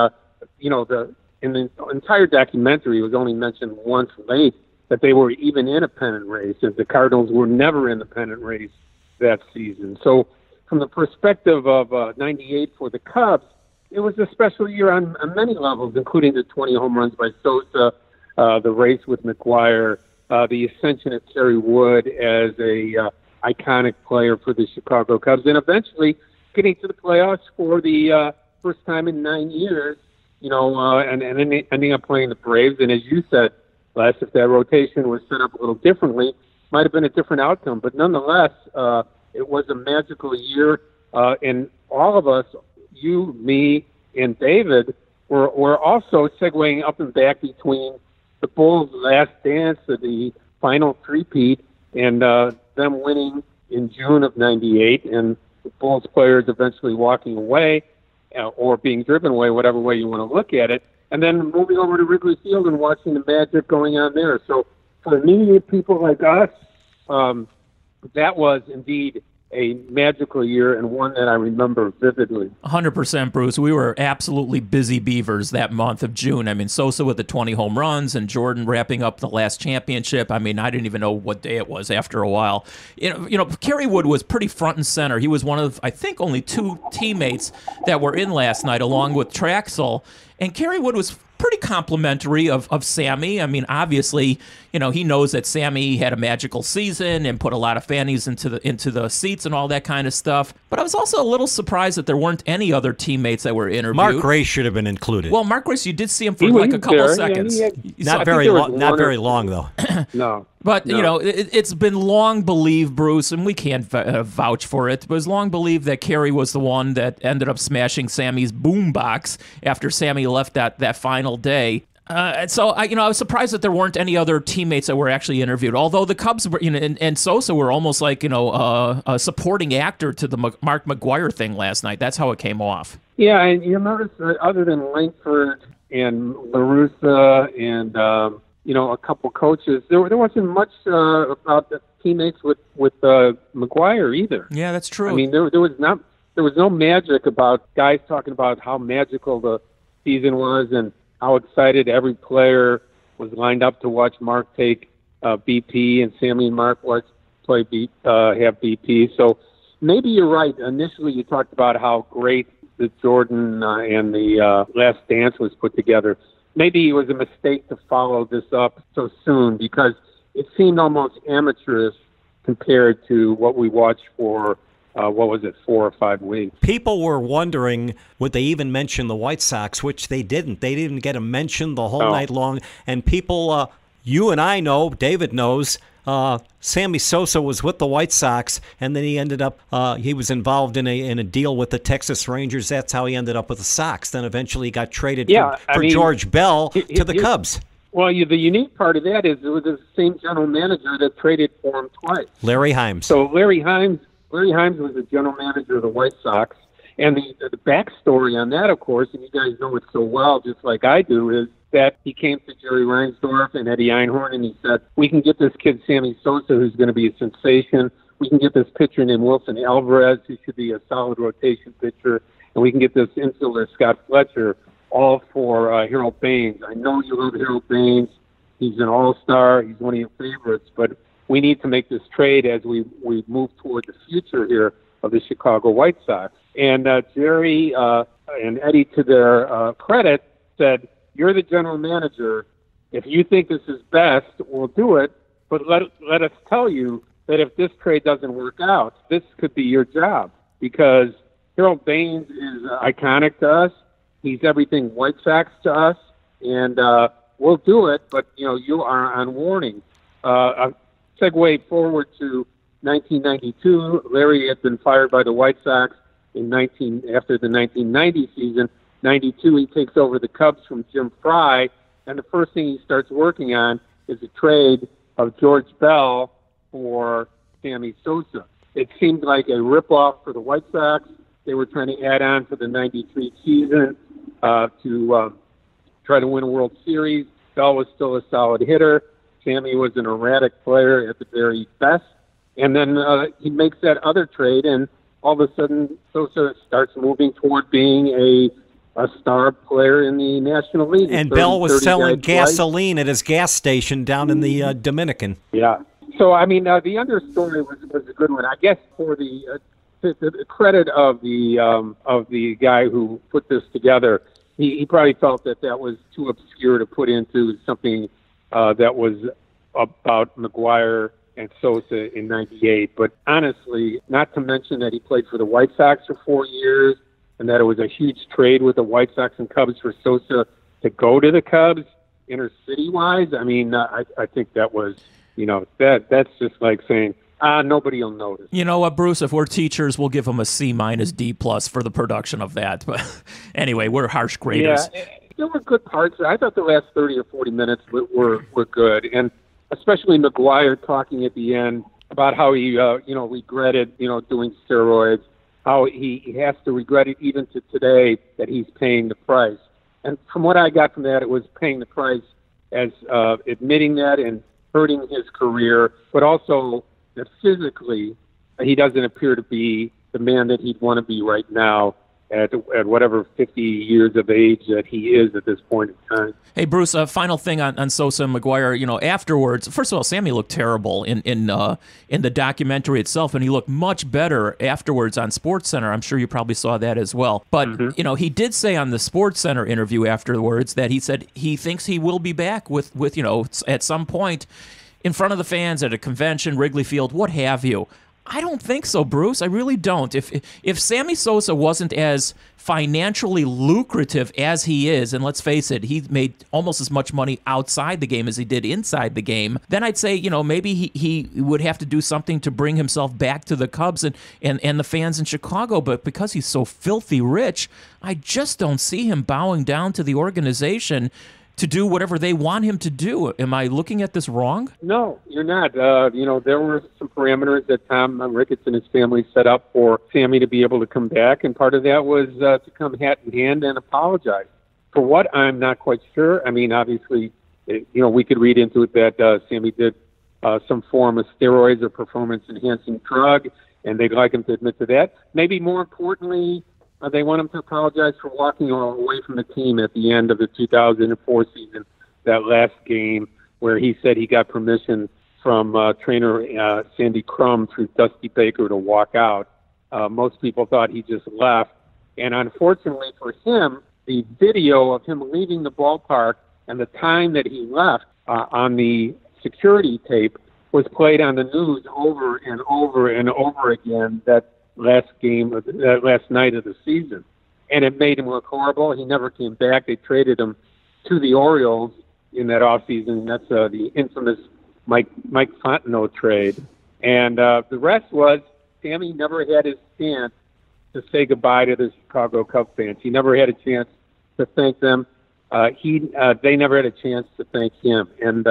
in the entire documentary, it was only mentioned once late that they were even in a pennant race, as the Cardinals were never in the pennant race that season. So from the perspective of 98 for the Cubs, it was a special year on many levels, including the 20 home runs by Sosa, the race with McGwire, the ascension of Kerry Wood as a iconic player for the Chicago Cubs, and eventually getting to the playoffs for the first time in 9 years, and ending up playing the Braves. And as you said, Les, if that rotation was set up a little differently, might have been a different outcome. But nonetheless, it was a magical year, and all of us, you, me, and David, were also segueing up and back between the Bulls' last dance of the final three-peat and them winning in June of 98, and the Bulls players eventually walking away or being driven away, whatever way you want to look at it, and then moving over to Wrigley Field and watching the magic going on there. So for immediate people like us, that was indeed a magical year, and one that I remember vividly. 100%, Bruce. We were absolutely busy beavers that month of June. I mean, Sosa with the 20 home runs and Jordan wrapping up the last championship. I mean, I didn't even know what day it was after a while. Kerry Wood was pretty front and center. He was one of, I think, only 2 teammates that were in last night, along with Traxel. And Kerry Wood was pretty complimentary of Sammy. I mean, obviously, he knows that Sammy had a magical season and put a lot of fannies into the seats and all that kind of stuff. But I was also a little surprised that there weren't any other teammates that were interviewed. Mark Grace should have been included. Well, Mark Grace, you did see him for like a couple seconds. Not very long, though. No. But, it's been long believed, Bruce, and we can't vouch for it, but it's long believed that Kerry was the one that ended up smashing Sammy's boombox after Sammy left that final day. So I was surprised that there weren't any other teammates that were actually interviewed. Although the Cubs were, and Sosa were almost like a supporting actor to the Mark McGwire thing last night. That's how it came off. Yeah, and you notice that other than Langford and LaRussa and a couple coaches, there wasn't much about the teammates with McGwire either. Yeah, that's true. I mean, there was no magic about guys talking about how magical the season was and how excited every player was lined up to watch Mark take BP and Sammy and Mark have BP. So maybe you're right. Initially, you talked about how great the Jordan and the Last Dance was put together. Maybe it was a mistake to follow this up so soon because it seemed almost amateurish compared to what we watched for 4 or 5 weeks. People were wondering, would they even mention the White Sox, which they didn't. They didn't get a mention the whole night long. And people, you and I know, David knows, Sammy Sosa was with the White Sox, and then he ended up, he was involved in a deal with the Texas Rangers. That's how he ended up with the Sox. Then eventually he got traded for George Bell to the Cubs. Well, the unique part of that is it was the same general manager that traded for him twice. Larry Himes. So Larry Himes was the general manager of the White Sox. And the backstory on that, of course, and you guys know it so well, just like I do, is that he came to Jerry Reinsdorf and Eddie Einhorn, and he said, we can get this kid Sammy Sosa, who's going to be a sensation. we can get this pitcher named Wilson Alvarez, who should be a solid rotation pitcher, and we can get this infielder, Scott Fletcher, all for Harold Baines. I know you love Harold Baines. He's an all-star. He's one of your favorites, but we need to make this trade as we move toward the future here of the Chicago White Sox. And Jerry and Eddie, to their credit, said, you're the general manager. If you think this is best, we'll do it. But let us tell you that if this trade doesn't work out, this could be your job, because Harold Baines is iconic to us. He's everything White Sox to us, and we'll do it, but, you are on warning. Segue forward to 1992. Larry had been fired by the White Sox after the 1990 season. 92, he takes over the Cubs from Jim Fry, and the first thing he starts working on is a trade of George Bell for Sammy Sosa. It seemed like a ripoff for the White Sox. They were trying to add on for the 93 season to try to win a World Series. Bell was still a solid hitter. Sammy was an erratic player at the very best. And then he makes that other trade, and all of a sudden Sosa starts moving toward being a star player in the National League. And Bell was selling gasoline at his gas station down in the Dominican. Yeah. So, I mean, the understory was a good one. I guess for the credit of the guy who put this together, he probably felt that was too obscure to put into something that was about McGwire and Sosa in 98. But honestly, not to mention that he played for the White Sox for 4 years, and that it was a huge trade with the White Sox and Cubs for Sosa to go to the Cubs, inner-city-wise. I mean, I think that was, that's just like saying, nobody will notice. You know what, Bruce? If we're teachers, we'll give them a C- D+ for the production of that. But anyway, we're harsh graders. Yeah, there were good parts. I thought the last 30 or 40 minutes were good, and especially McGwire talking at the end about how he regretted doing steroids, how he has to regret it even to today that he's paying the price. And from what I got from that, it was paying the price as admitting that and hurting his career, but also that physically he doesn't appear to be the man that he'd want to be right now at whatever 50 years of age that he is at this point in time. Hey, Bruce, a final thing on Sosa and McGwire. Afterwards, first of all, Sammy looked terrible in the documentary itself, and he looked much better afterwards on SportsCenter. I'm sure you probably saw that as well. But, he did say on the SportsCenter interview afterwards that he said he thinks he will be back with at some point in front of the fans at a convention, Wrigley Field, what have you. I don't think so, Bruce. I really don't. If Sammy Sosa wasn't as financially lucrative as he is, and let's face it, he made almost as much money outside the game as he did inside the game, then I'd say, maybe he would have to do something to bring himself back to the Cubs and the fans in Chicago. But because he's so filthy rich, I just don't see him bowing down to the organization to do whatever they want him to do. Am I looking at this wrong? No, you're not. There were some parameters that Tom Ricketts and his family set up for Sammy to be able to come back, and part of that was to come hat in hand and apologize. For what, I'm not quite sure. I mean, obviously, we could read into it that Sammy did some form of steroids or performance-enhancing drug, and they'd like him to admit to that. Maybe more importantly, they want him to apologize for walking away from the team at the end of the 2004 season, that last game where he said he got permission from trainer Sandy Crum through Dusty Baker to walk out. Most people thought he just left. And unfortunately for him, the video of him leaving the ballpark and the time that he left on the security tape was played on the news over and over and over again that last night of the season. And it made him look horrible. He never came back. They traded him to the Orioles in that offseason. That's the infamous Mike Fontenot trade. And the rest was Sammy never had his chance to say goodbye to the Chicago Cubs fans. He never had a chance to thank them. They never had a chance to thank him. And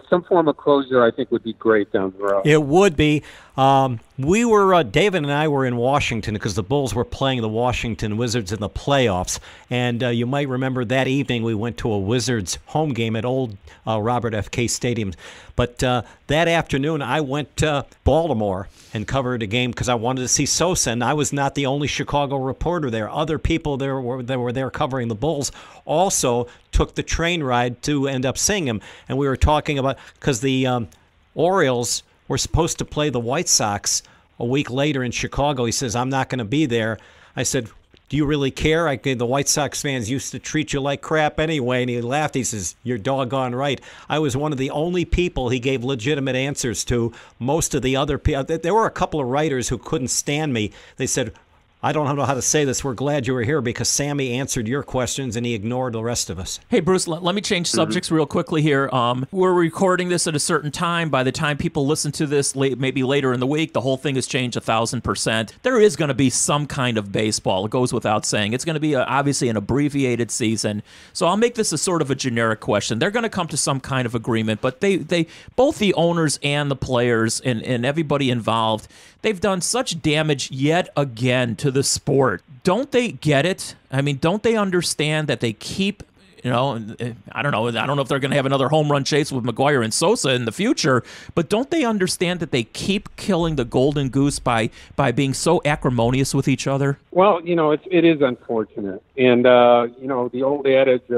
some form of closure I think would be great down the road. It would be. David and I were in Washington because the Bulls were playing the Washington Wizards in the playoffs. And you might remember that evening we went to a Wizards home game at old Robert F. Kay Stadium. But that afternoon I went to Baltimore and covered a game because I wanted to see Sosa. And I was not the only Chicago reporter there. Other people that were there covering the Bulls also took the train ride to end up seeing him. And we were talking about, because the Orioles were supposed to play the White Sox a week later in Chicago. He says, I'm not going to be there. I said, do you really care? The White Sox fans used to treat you like crap anyway. And he laughed. He says, you're doggone right. I was one of the only people he gave legitimate answers to. Most of the other people, there were a couple of writers who couldn't stand me. They said, I don't know how to say this. We're glad you were here because Sammy answered your questions and he ignored the rest of us. Hey, Bruce, let me change subjects real quickly here. We're recording this at a certain time. By the time people listen to this, maybe later in the week, the whole thing has changed 1,000%. There is going to be some kind of baseball. It goes without saying. It's going to be obviously an abbreviated season. So I'll make this a sort of a generic question. They're going to come to some kind of agreement, but they both the owners and the players and everybody involved, they've done such damage yet again to the sport. Don't they get it? I mean, don't they understand that they keep, I don't know if they're going to have another home run chase with McGwire and Sosa in the future, but don't they understand that they keep killing the golden goose by being so acrimonious with each other? Well, it is unfortunate. And, the old adage,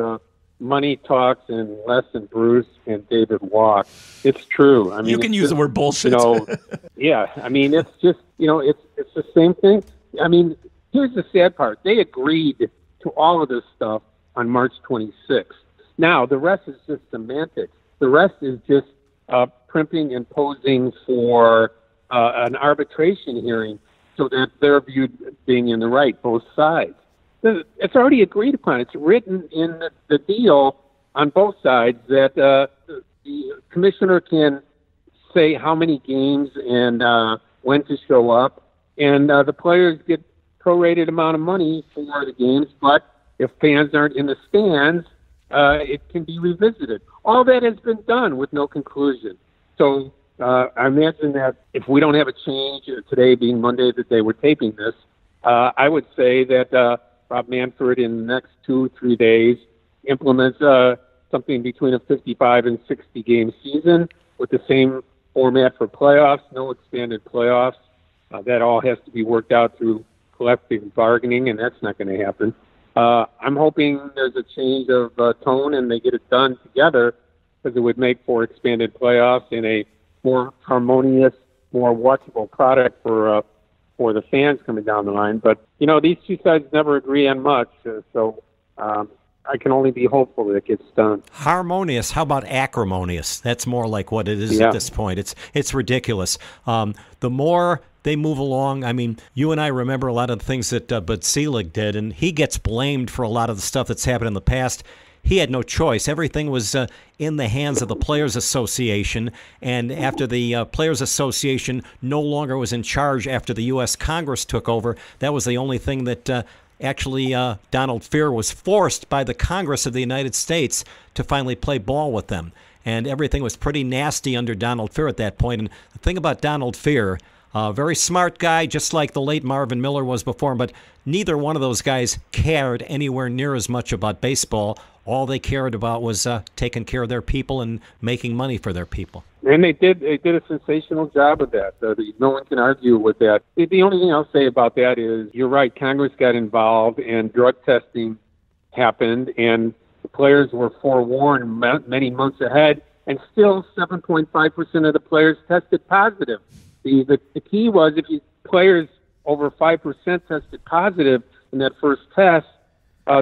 money talks and Les and Bruce and David walk. It's true. I mean, you can use the word bullshit. Yeah. I mean, it's just, it's the same thing. I mean, here's the sad part. They agreed to all of this stuff on March 26th. Now, the rest is just semantics. The rest is just primping and posing for an arbitration hearing so that they're viewed being in the right, both sides. It's already agreed upon. It's written in the deal on both sides that the commissioner can say how many games and when to show up, and the players get prorated amount of money for the games, but if fans aren't in the stands, it can be revisited. All that has been done with no conclusion. So I imagine that if we don't have a change, today being Monday, the day we're taping this, I would say that Rob Manfred in the next 2-3 days implements something between a 55 and 60 game season with the same format for playoffs, no expanded playoffs. That all has to be worked out through collective bargaining, and that's not going to happen. I'm hoping there's a change of tone and they get it done together because it would make for expanded playoffs and a more harmonious, more watchable product for the fans coming down the line. But, these two sides never agree on much, so I can only be hopeful that it gets done. Harmonious. How about acrimonious? That's more like what it is at this point. It's ridiculous. The more they move along, I mean, you and I remember a lot of the things that Bud Selig did, and he gets blamed for a lot of the stuff that's happened in the past. He had no choice. Everything was in the hands of the Players Association, and after the Players Association no longer was in charge after the U.S. Congress took over, that was the only thing that actually Donald Fehr was forced by the Congress of the United States to finally play ball with them. And everything was pretty nasty under Donald Fehr at that point. And the thing about Donald Fehr, very smart guy, just like the late Marvin Miller was before him, but neither one of those guys cared anywhere near as much about baseball. All they cared about was taking care of their people and making money for their people. And they did a sensational job of that. No one can argue with that. The only thing I'll say about that is you're right, Congress got involved and drug testing happened, and the players were forewarned many months ahead, and still 7.5% of the players tested positive. The key was if players over 5% tested positive in that first test,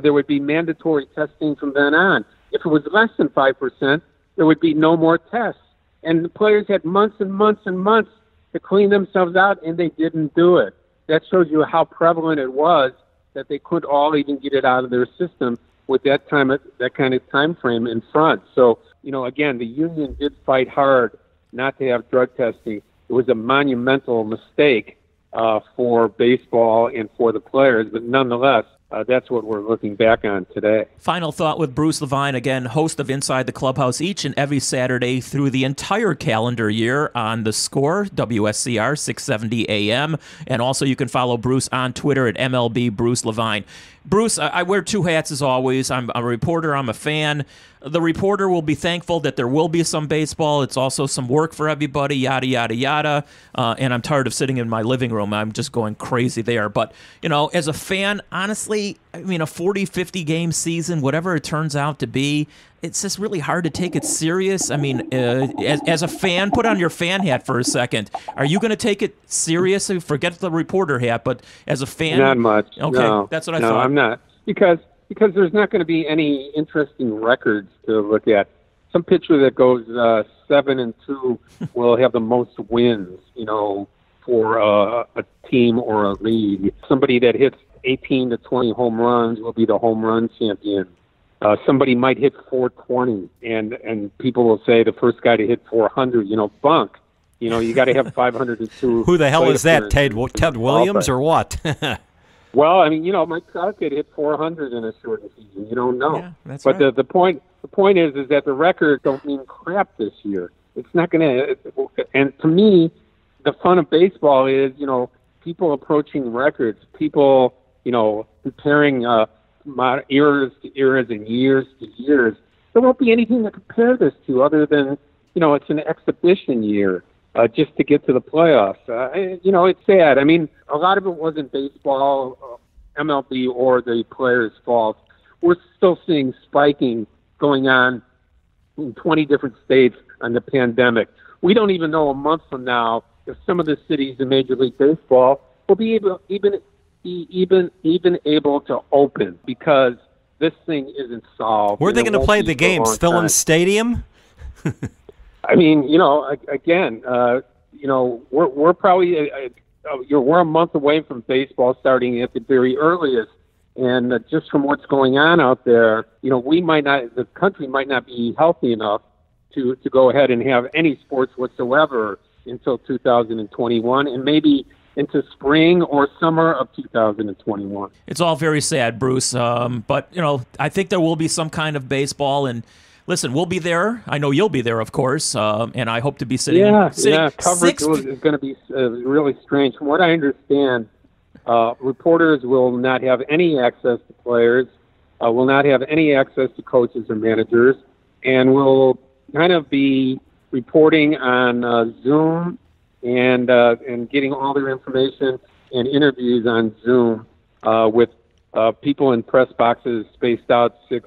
there would be mandatory testing from then on. If it was less than 5%, there would be no more tests. And the players had months and months and months to clean themselves out, and they didn't do it. That shows you how prevalent it was that they couldn't all even get it out of their system with that kind of time frame in front. So, again, the union did fight hard not to have drug testing. It was a monumental mistake for baseball and for the players, but nonetheless, that's what we're looking back on today. Final thought with Bruce Levine, again, host of Inside the Clubhouse each and every Saturday through the entire calendar year on The Score, WSCR 670 AM. And also you can follow Bruce on Twitter at MLB Bruce Levine. Bruce, I wear two hats as always. I'm a reporter. I'm a fan. The reporter will be thankful that there will be some baseball. It's also some work for everybody, yada, yada, yada. And I'm tired of sitting in my living room. I'm just going crazy there. But, as a fan, honestly, a 40, 50 game season, whatever it turns out to be, it's just really hard to take it serious. As a fan, put on your fan hat for a second. Are you going to take it serious? Forget the reporter hat, but as a fan? Not much. Okay, no, that's what I no, thought. I'm not. Because there's not going to be any interesting records to look at. Some pitcher that goes 7-2 will have the most wins, for a team or a league. Somebody that hits 18 to 20 home runs will be the home run champion. Somebody might hit 420, and people will say the first guy to hit 400, bunk. You got to have 502. Who the hell is that, Ted Williams or what? Well, Mike Trout could hit 400 in a short season. You don't know. Yeah, that's but right. the point is that the records don't mean crap this year. It's not going to. And to me, the fun of baseball is people approaching records, people comparing eras to eras and years to years. There won't be anything to compare this to other than it's an exhibition year. Just to get to the playoffs. It's sad. A lot of it wasn't baseball, MLB, or the players' fault. We're still seeing spiking going on in 20 different states on the pandemic. We don't even know a month from now if some of the cities in Major League Baseball will be even able to open because this thing isn't solved. Where are they going to play the games? Phillips Stadium? We're probably we're a month away from baseball starting at the very earliest, and just from what's going on out there, the country might not be healthy enough to go ahead and have any sports whatsoever until 2021, and maybe into spring or summer of 2021. It's all very sad, Bruce, but I think there will be some kind of baseball. And listen, we'll be there. I know you'll be there, of course, and I hope to be sitting. Coverage is going to be really strange. From what I understand, reporters will not have any access to players, will not have any access to coaches or managers, and will kind of be reporting on Zoom and getting all their information and interviews on Zoom with people in press boxes spaced out 6,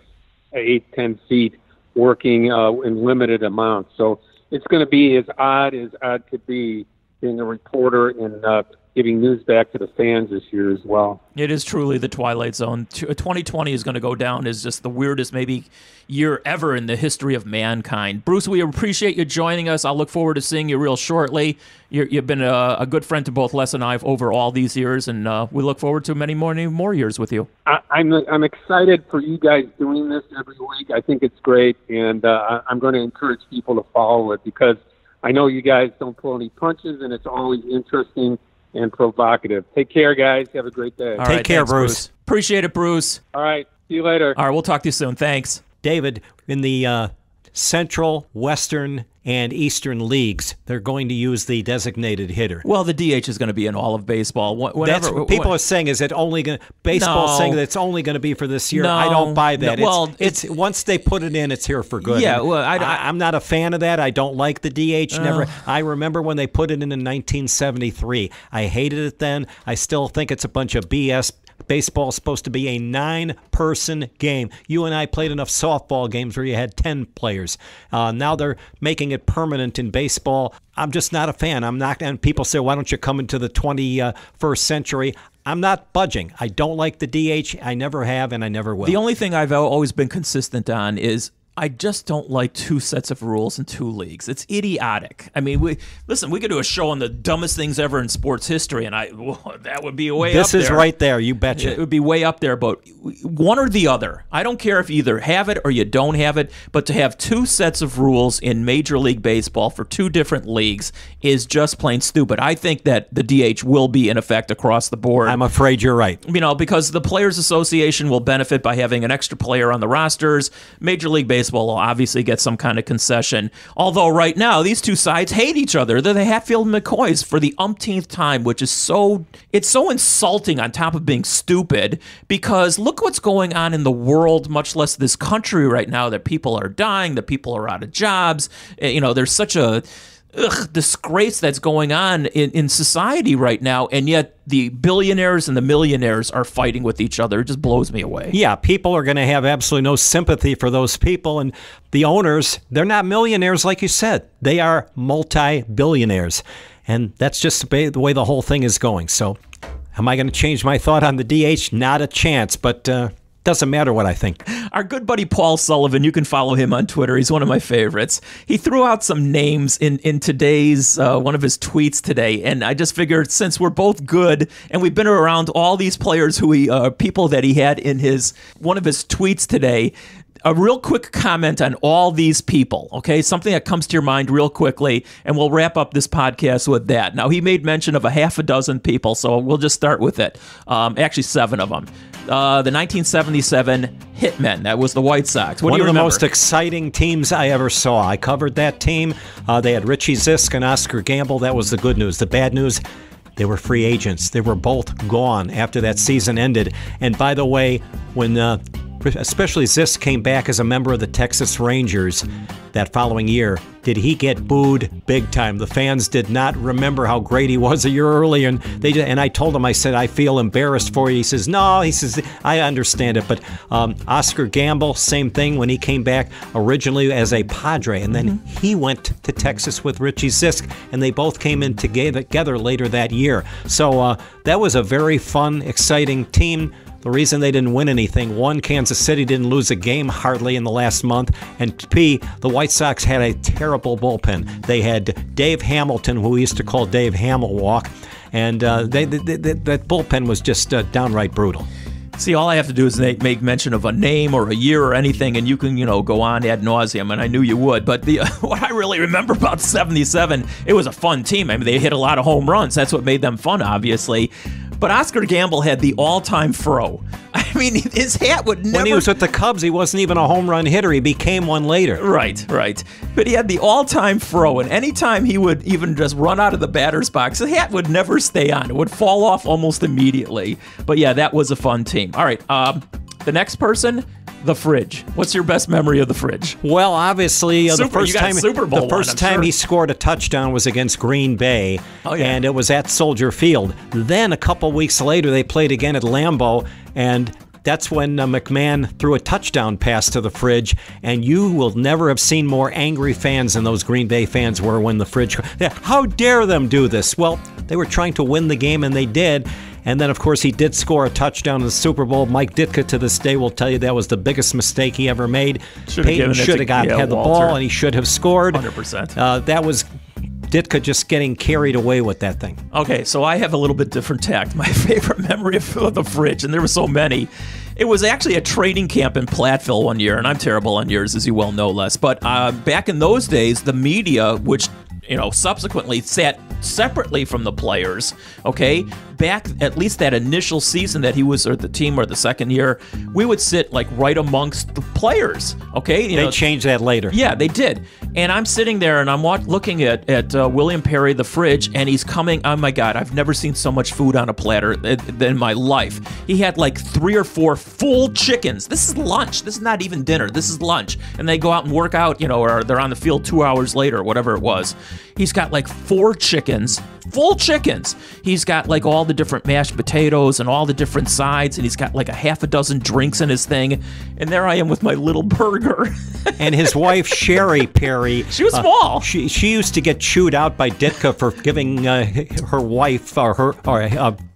8, 10 feet, working in limited amounts. So it's going to be as odd could be being a reporter and giving news back to the fans this year as well. It is truly the Twilight Zone. 2020 is going to go down as just the weirdest maybe year ever in the history of mankind. Bruce, we appreciate you joining us. I'll look forward to seeing you real shortly. You've been a good friend to both Les and I over all these years, and we look forward to many more years with you. I'm excited for you guys doing this every week. I think it's great, and I'm going to encourage people to follow it because I know you guys don't pull any punches, and it's always interesting and provocative. Take care, guys. Have a great day. Take care, Bruce. Appreciate it, Bruce. All right. See you later. All right. We'll talk to you soon. Thanks. David, in the Central, Western, and Eastern leagues, they're going to use the designated hitter. Well, the DH is going to be in all of baseball. That's what people are saying. Is it only going? Baseball's saying that it's only going to be for this year. No, I don't buy that. No, it's once they put it in, it's here for good. Yeah, well, I'm not a fan of that. I don't like the DH. Never. I remember when they put it in 1973. I hated it then. I still think it's a bunch of BS. Baseball is supposed to be a 9-person game. You and I played enough softball games where you had 10 players. Now they're making it permanent in baseball. I'm just not a fan. I'm not. And people say, why don't you come into the 21st century? I'm not budging. I don't like the DH. I never have, and I never will. The only thing I've always been consistent on is I just don't like two sets of rules in two leagues. It's idiotic. I mean, we could do a show on the dumbest things ever in sports history, and that would be way up there. This is right there, you betcha. It would be way up there, but one or the other. I don't care if you either have it or you don't have it, but to have two sets of rules in Major League Baseball for two different leagues is just plain stupid. I think that the DH will be in effect across the board. I'm afraid you're right. Because the Players Association will benefit by having an extra player on the rosters. Major League Baseball will obviously get some kind of concession. Although right now, these two sides hate each other. They're the Hatfield McCoys for the umpteenth time, which is so insulting on top of being stupid, because look what's going on in the world, much less this country right now, that people are dying, that people are out of jobs. There's such a disgrace that's going on in society right now, and yet the billionaires and the millionaires are fighting with each other. It just blows me away. Yeah, people are going to have absolutely no sympathy for those people, and the owners, they're not millionaires like you said. They are multi-billionaires, and that's just the way the whole thing is going. So am I going to change my thought on the DH? Not a chance, but doesn't matter what I think. Our good buddy Paul Sullivan, you can follow him on Twitter. He's one of my favorites. He threw out some names in today's one of his tweets today, and I just figured since we're both good and we've been around all these players people that he had in one of his tweets today, a real quick comment on all these people, okay? Something that comes to your mind real quickly, and we'll wrap up this podcast with that. Now, he made mention of a half a dozen people, so we'll just start with it. Actually, 7 of them. The 1977 Hitmen, that was the White Sox. What do you remember? One of the most exciting teams I ever saw. I covered that team. They had Richie Zisk and Oscar Gamble. That was the good news. The bad news, they were free agents. They were both gone after that season ended. And by the way, when especially Zisk came back as a member of the Texas Rangers that following year, did he get booed big time. The fans did not remember how great he was a year earlier, and I told him, I said, I feel embarrassed for you. He says, no, I understand it. But Oscar Gamble, same thing when he came back originally as a Padre, and then he went to Texas with Richie Zisk, and they both came in together later that year. So that was a very fun, exciting team. The reason they didn't win anything, 1, Kansas City didn't lose a game hardly in the last month, and B, the White Sox had a terrible bullpen. They had Dave Hamilton, who we used to call Dave Hamilwalk, and that bullpen was just downright brutal. See, all I have to do is make mention of a name or a year or anything, and you can, go on ad nauseum, and I knew you would. But what I really remember about 77, it was a fun team. I mean, they hit a lot of home runs. That's what made them fun, obviously. But Oscar Gamble had the all-time fro. I mean, his hat would never... When he was with the Cubs, he wasn't even a home run hitter. He became one later. Right. But he had the all-time fro, and anytime he would even just run out of the batter's box, the hat would never stay on. It would fall off almost immediately. But yeah, that was a fun team. All right, the next person... The Fridge. What's your best memory of the Fridge? Well, obviously, the first time he scored a touchdown was against Green Bay, and it was at Soldier Field. Then a couple weeks later, they played again at Lambeau, and that's when McMahon threw a touchdown pass to the Fridge, and you will never have seen more angry fans than those Green Bay fans were when the Fridge... How dare them do this? Well, they were trying to win the game, and they did. And then, of course, he did score a touchdown in the Super Bowl. Mike Ditka, to this day, will tell you that was the biggest mistake he ever made. Peyton should have had the ball, and he should have scored. 100%. That was Ditka just getting carried away with that thing. Okay, so I have a little bit different tact. My favorite memory of the Fridge, and there were so many, it was actually a training camp in Platteville one year, and I'm terrible on years, as you well know, Les. But back in those days, the media, which subsequently sat separately from the players, okay? Back at least that initial season that he was, or the team, or the second year, we would sit like right amongst the players, okay? They changed that later. Yeah, they did. And I'm sitting there and I'm looking at William Perry, the Fridge, and he's coming. Oh my God, I've never seen so much food on a platter in my life. He had like 3 or 4 full chickens. This is lunch. This is not even dinner. This is lunch. And they go out and work out, or they're on the field 2 hours later, whatever it was. He's got like 4 chickens, full chickens. He's got like all the different mashed potatoes and all the different sides, and he's got like a half a dozen drinks in his thing. And there I am with my little burger. And his wife, Sherry Perry. She was small. She used to get chewed out by Ditka for giving her wife, or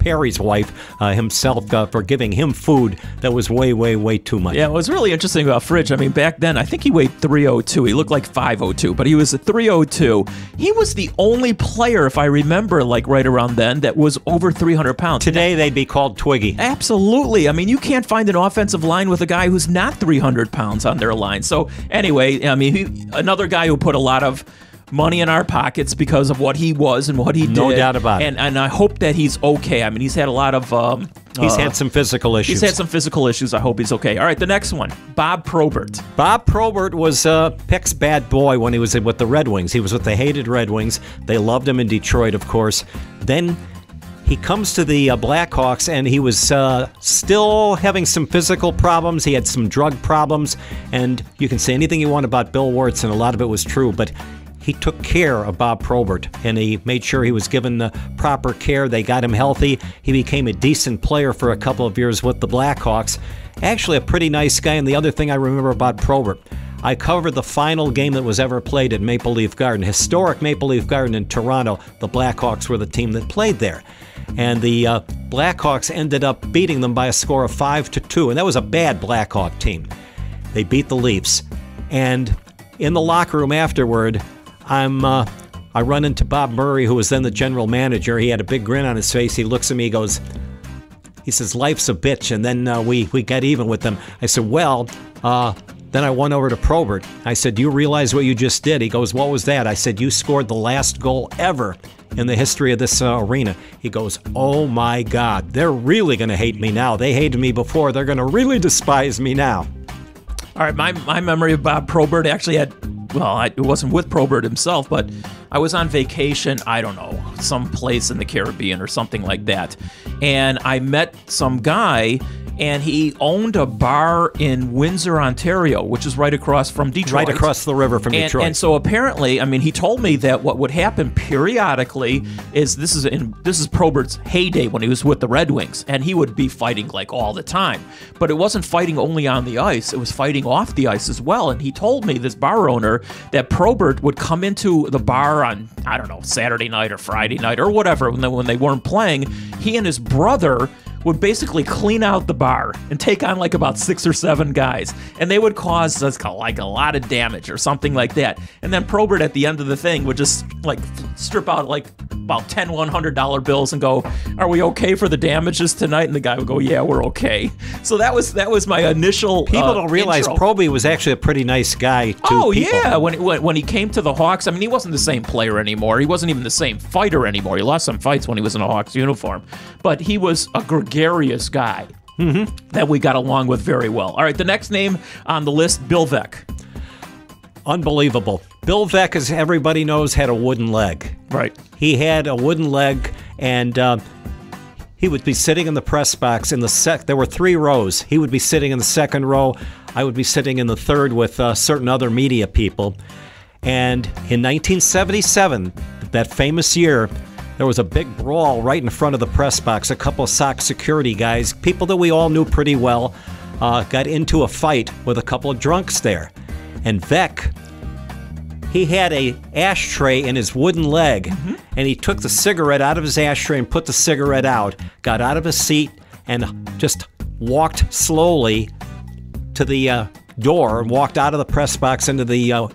Perry's wife himself for giving him food that was way, way, way too much. Yeah, it was really interesting about Fridge. I mean, back then, I think he weighed 302. He looked like 502, but he was a 302. He was the only player, if I remember, like right around then, that was over 300 pounds. Today, they'd be called Twiggy. Absolutely. I mean, you can't find an offensive line with a guy who's not 300 pounds on their line. So anyway, I mean, another guy who put a lot of money in our pockets because of what he was and what he did. No doubt about it. And I hope that he's okay. I mean, he's had a lot of... he's had some physical issues. He's had some physical issues. I hope he's okay. All right, the next one, Bob Probert. Bob Probert was Pick's bad boy when he was with the Red Wings. He was with the hated Red Wings. They loved him in Detroit, of course. Then he comes to the Blackhawks, and he was still having some physical problems. He had some drug problems, and you can say anything you want about Bill Wirtz, and a lot of it was true, but he took care of Bob Probert, and he made sure he was given the proper care. They got him healthy. He became a decent player for a couple of years with the Blackhawks. Actually, a pretty nice guy, and the other thing I remember about Probert, I covered the final game that was ever played at Maple Leaf Garden, historic Maple Leaf Garden in Toronto. The Blackhawks were the team that played there. And the Blackhawks ended up beating them by a score of 5-2, and that was a bad Blackhawk team. They beat the Leafs. And in the locker room afterward, I run into Bob Murray, who was then the general manager. He had a big grin on his face. He looks at me, he says, life's a bitch, and then we got even with them. I said, well, then I went over to Probert. I said, do you realize what you just did? He goes, what was that? I said, you scored the last goal ever in the history of this arena. He goes, oh my God, they're really going to hate me now. They hated me before. They're going to really despise me now. All right, my memory of Bob Probert actually had, well, it wasn't with Probert himself, but I was on vacation, I don't know, someplace in the Caribbean or something like that. And I met some guy, and he owned a bar in Windsor, Ontario, which is right across from Detroit. Right across the river from Detroit. And so apparently, I mean, he told me that what would happen periodically is this is Probert's heyday when he was with the Red Wings, and he would be fighting like all the time. But it wasn't fighting only on the ice; it was fighting off the ice as well. And he told me, this bar owner, that Probert would come into the bar on, I don't know, Saturday night or Friday night or whatever when they weren't playing. He and his brother would basically clean out the bar and take on like about 6 or 7 guys. And they would cause us like a lot of damage or something like that. And then Probert at the end of the thing would just like strip out like about 10 $100 bills and go, are we okay for the damages tonight? And the guy would go, yeah, we're okay. So that was my initial People don't realize Probert was actually a pretty nice guy to people. Yeah, when he came to the Hawks, I mean, he wasn't the same player anymore. He wasn't even the same fighter anymore. He lost some fights when he was in a Hawks uniform. But he was a gregarious guy that we got along with very well. All right, the next name on the list, Bill Veeck. Unbelievable. Bill Veeck, as everybody knows, had a wooden leg. Right. He had a wooden leg, and he would be sitting in the press box in the there were 3 rows. He would be sitting in the second row. I would be sitting in the third with certain other media people. And in 1977, that famous year, there was a big brawl right in front of the press box. A couple of Sox security guys, people that we all knew pretty well, got into a fight with a couple of drunks there. And Veeck, he had a ashtray in his wooden leg, and he took the cigarette out of his ashtray and put the cigarette out, got out of his seat, and just walked slowly to the door and walked out of the press box into the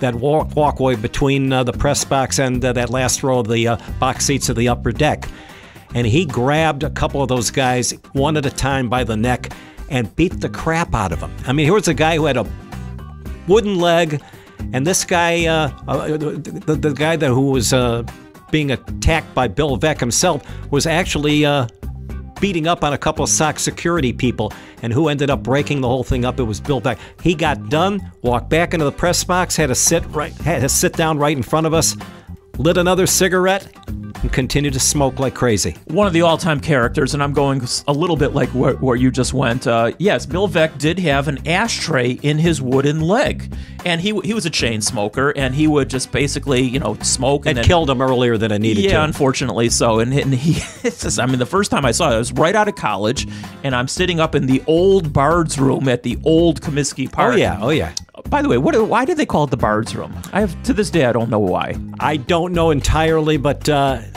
that walkway between the press box and that last row of the box seats of the upper deck. And he grabbed a couple of those guys one at a time by the neck and beat the crap out of them. I mean, here was a guy who had a wooden leg, and this guy, the guy who was being attacked by Bill Veeck himself, was actually beating up on a couple of Sox security people. And who ended up breaking the whole thing up? It was Bill Veeck. He got done, walked back into the press box, had to sit down right in front of us, lit another cigarette, and continued to smoke like crazy. One of the all-time characters, and I'm going a little bit like where you just went. Yes, Bill Veeck did have an ashtray in his wooden leg, and he was a chain smoker, and he would just basically, smoke. And it killed him earlier than it needed to. Yeah, unfortunately so. And he, I mean, the first time I saw it, I was right out of college, and I'm sitting up in the old Bard's room at the old Comiskey Park. Oh yeah. By the way, why did they call it the Bard's Room? To this day, I don't know why. I don't know entirely, but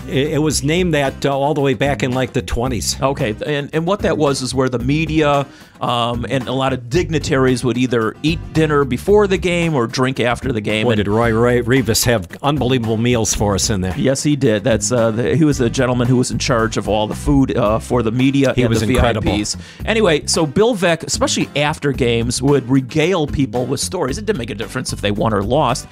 it was named that all the way back in like the 20s. Okay, and what that was is where the media and a lot of dignitaries would either eat dinner before the game or drink after the game. Boy, did Roy Rivas have unbelievable meals for us in there. Yes, he did. He was the gentleman who was in charge of all the food for the media and the incredible. VIPs. Anyway, so Bill Veeck, especially after games, would regale people with stories. It didn't make a difference if they won or lost.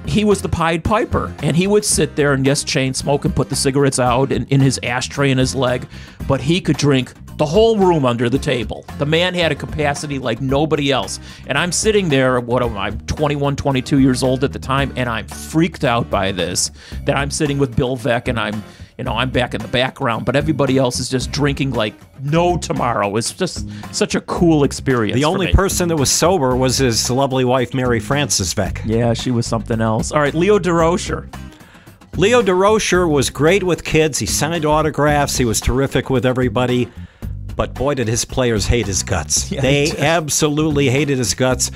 He was the Pied Piper, and he would sit there and, yes, chain smoke and put the cigarettes out in his ashtray in his leg, but he could drink the whole room under the table. The man had a capacity like nobody else. And I'm sitting there, I'm 21, 22 years old at the time, and I'm freaked out by this, that I'm sitting with Bill Veeck, and I'm back in the background, but everybody else is just drinking like no tomorrow. It's just such a cool experience. The only person that was sober was his lovely wife, Mary Frances Veeck. Yeah, she was something else. All right, Leo Durocher. Leo Durocher was great with kids. He signed autographs. He was terrific with everybody. But boy, did his players hate his guts. Yeah, they absolutely hated his guts.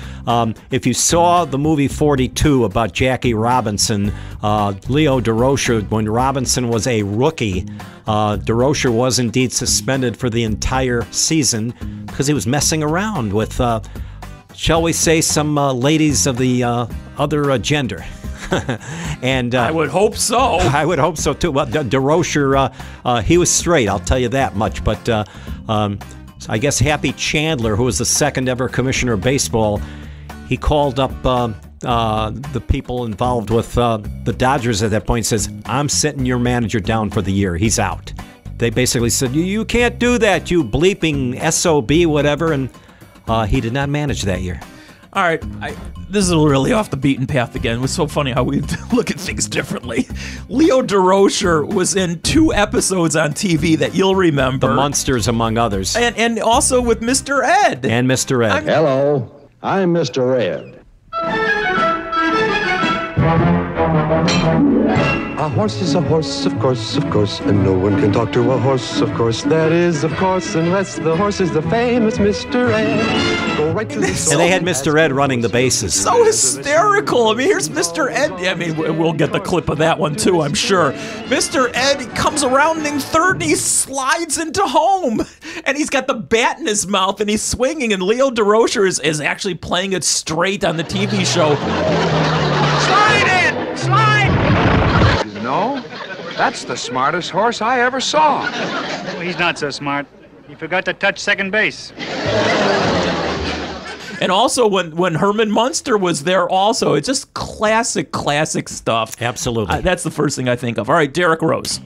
If you saw the movie 42 about Jackie Robinson, Leo Durocher, when Robinson was a rookie, Durocher was indeed suspended for the entire season because he was messing around with, shall we say, some ladies of the other gender. And I would hope so. I would hope so too. Well, Durocher, he was straight, I'll tell you that much. But I guess Happy Chandler, who was the second ever commissioner of baseball, he called up the people involved with the Dodgers at that point and says, I'm sitting your manager down for the year. He's out. They basically said, you can't do that, you bleeping SOB, whatever. And he did not manage that year. All right, this is really off the beaten path again. It was so funny how we look at things differently. Leo Durocher was in 2 episodes on TV that you'll remember. The Munsters, among others. And also with Mr. Ed. And Mr. Ed. Hello, I'm Mr. Ed. A horse is a horse, of course, and no one can talk to a horse, of course. That is, of course, unless the horse is the famous Mr. Ed. Go right to the and they had Mr. Ed running the bases. So hysterical. I mean, here's Mr. Ed. I mean, we'll get the clip of that one too, I'm sure. Mr. Ed comes around in third and he slides into home. And he's got the bat in his mouth and he's swinging. And Leo Durocher is actually playing it straight on the TV show. Slide in! Slide! No, that's the smartest horse I ever saw. Well, he's not so smart. He forgot to touch second base. And also when Herman Munster was there also, it's just classic stuff. Absolutely. That's the first thing I think of. All right, Derrick Rose.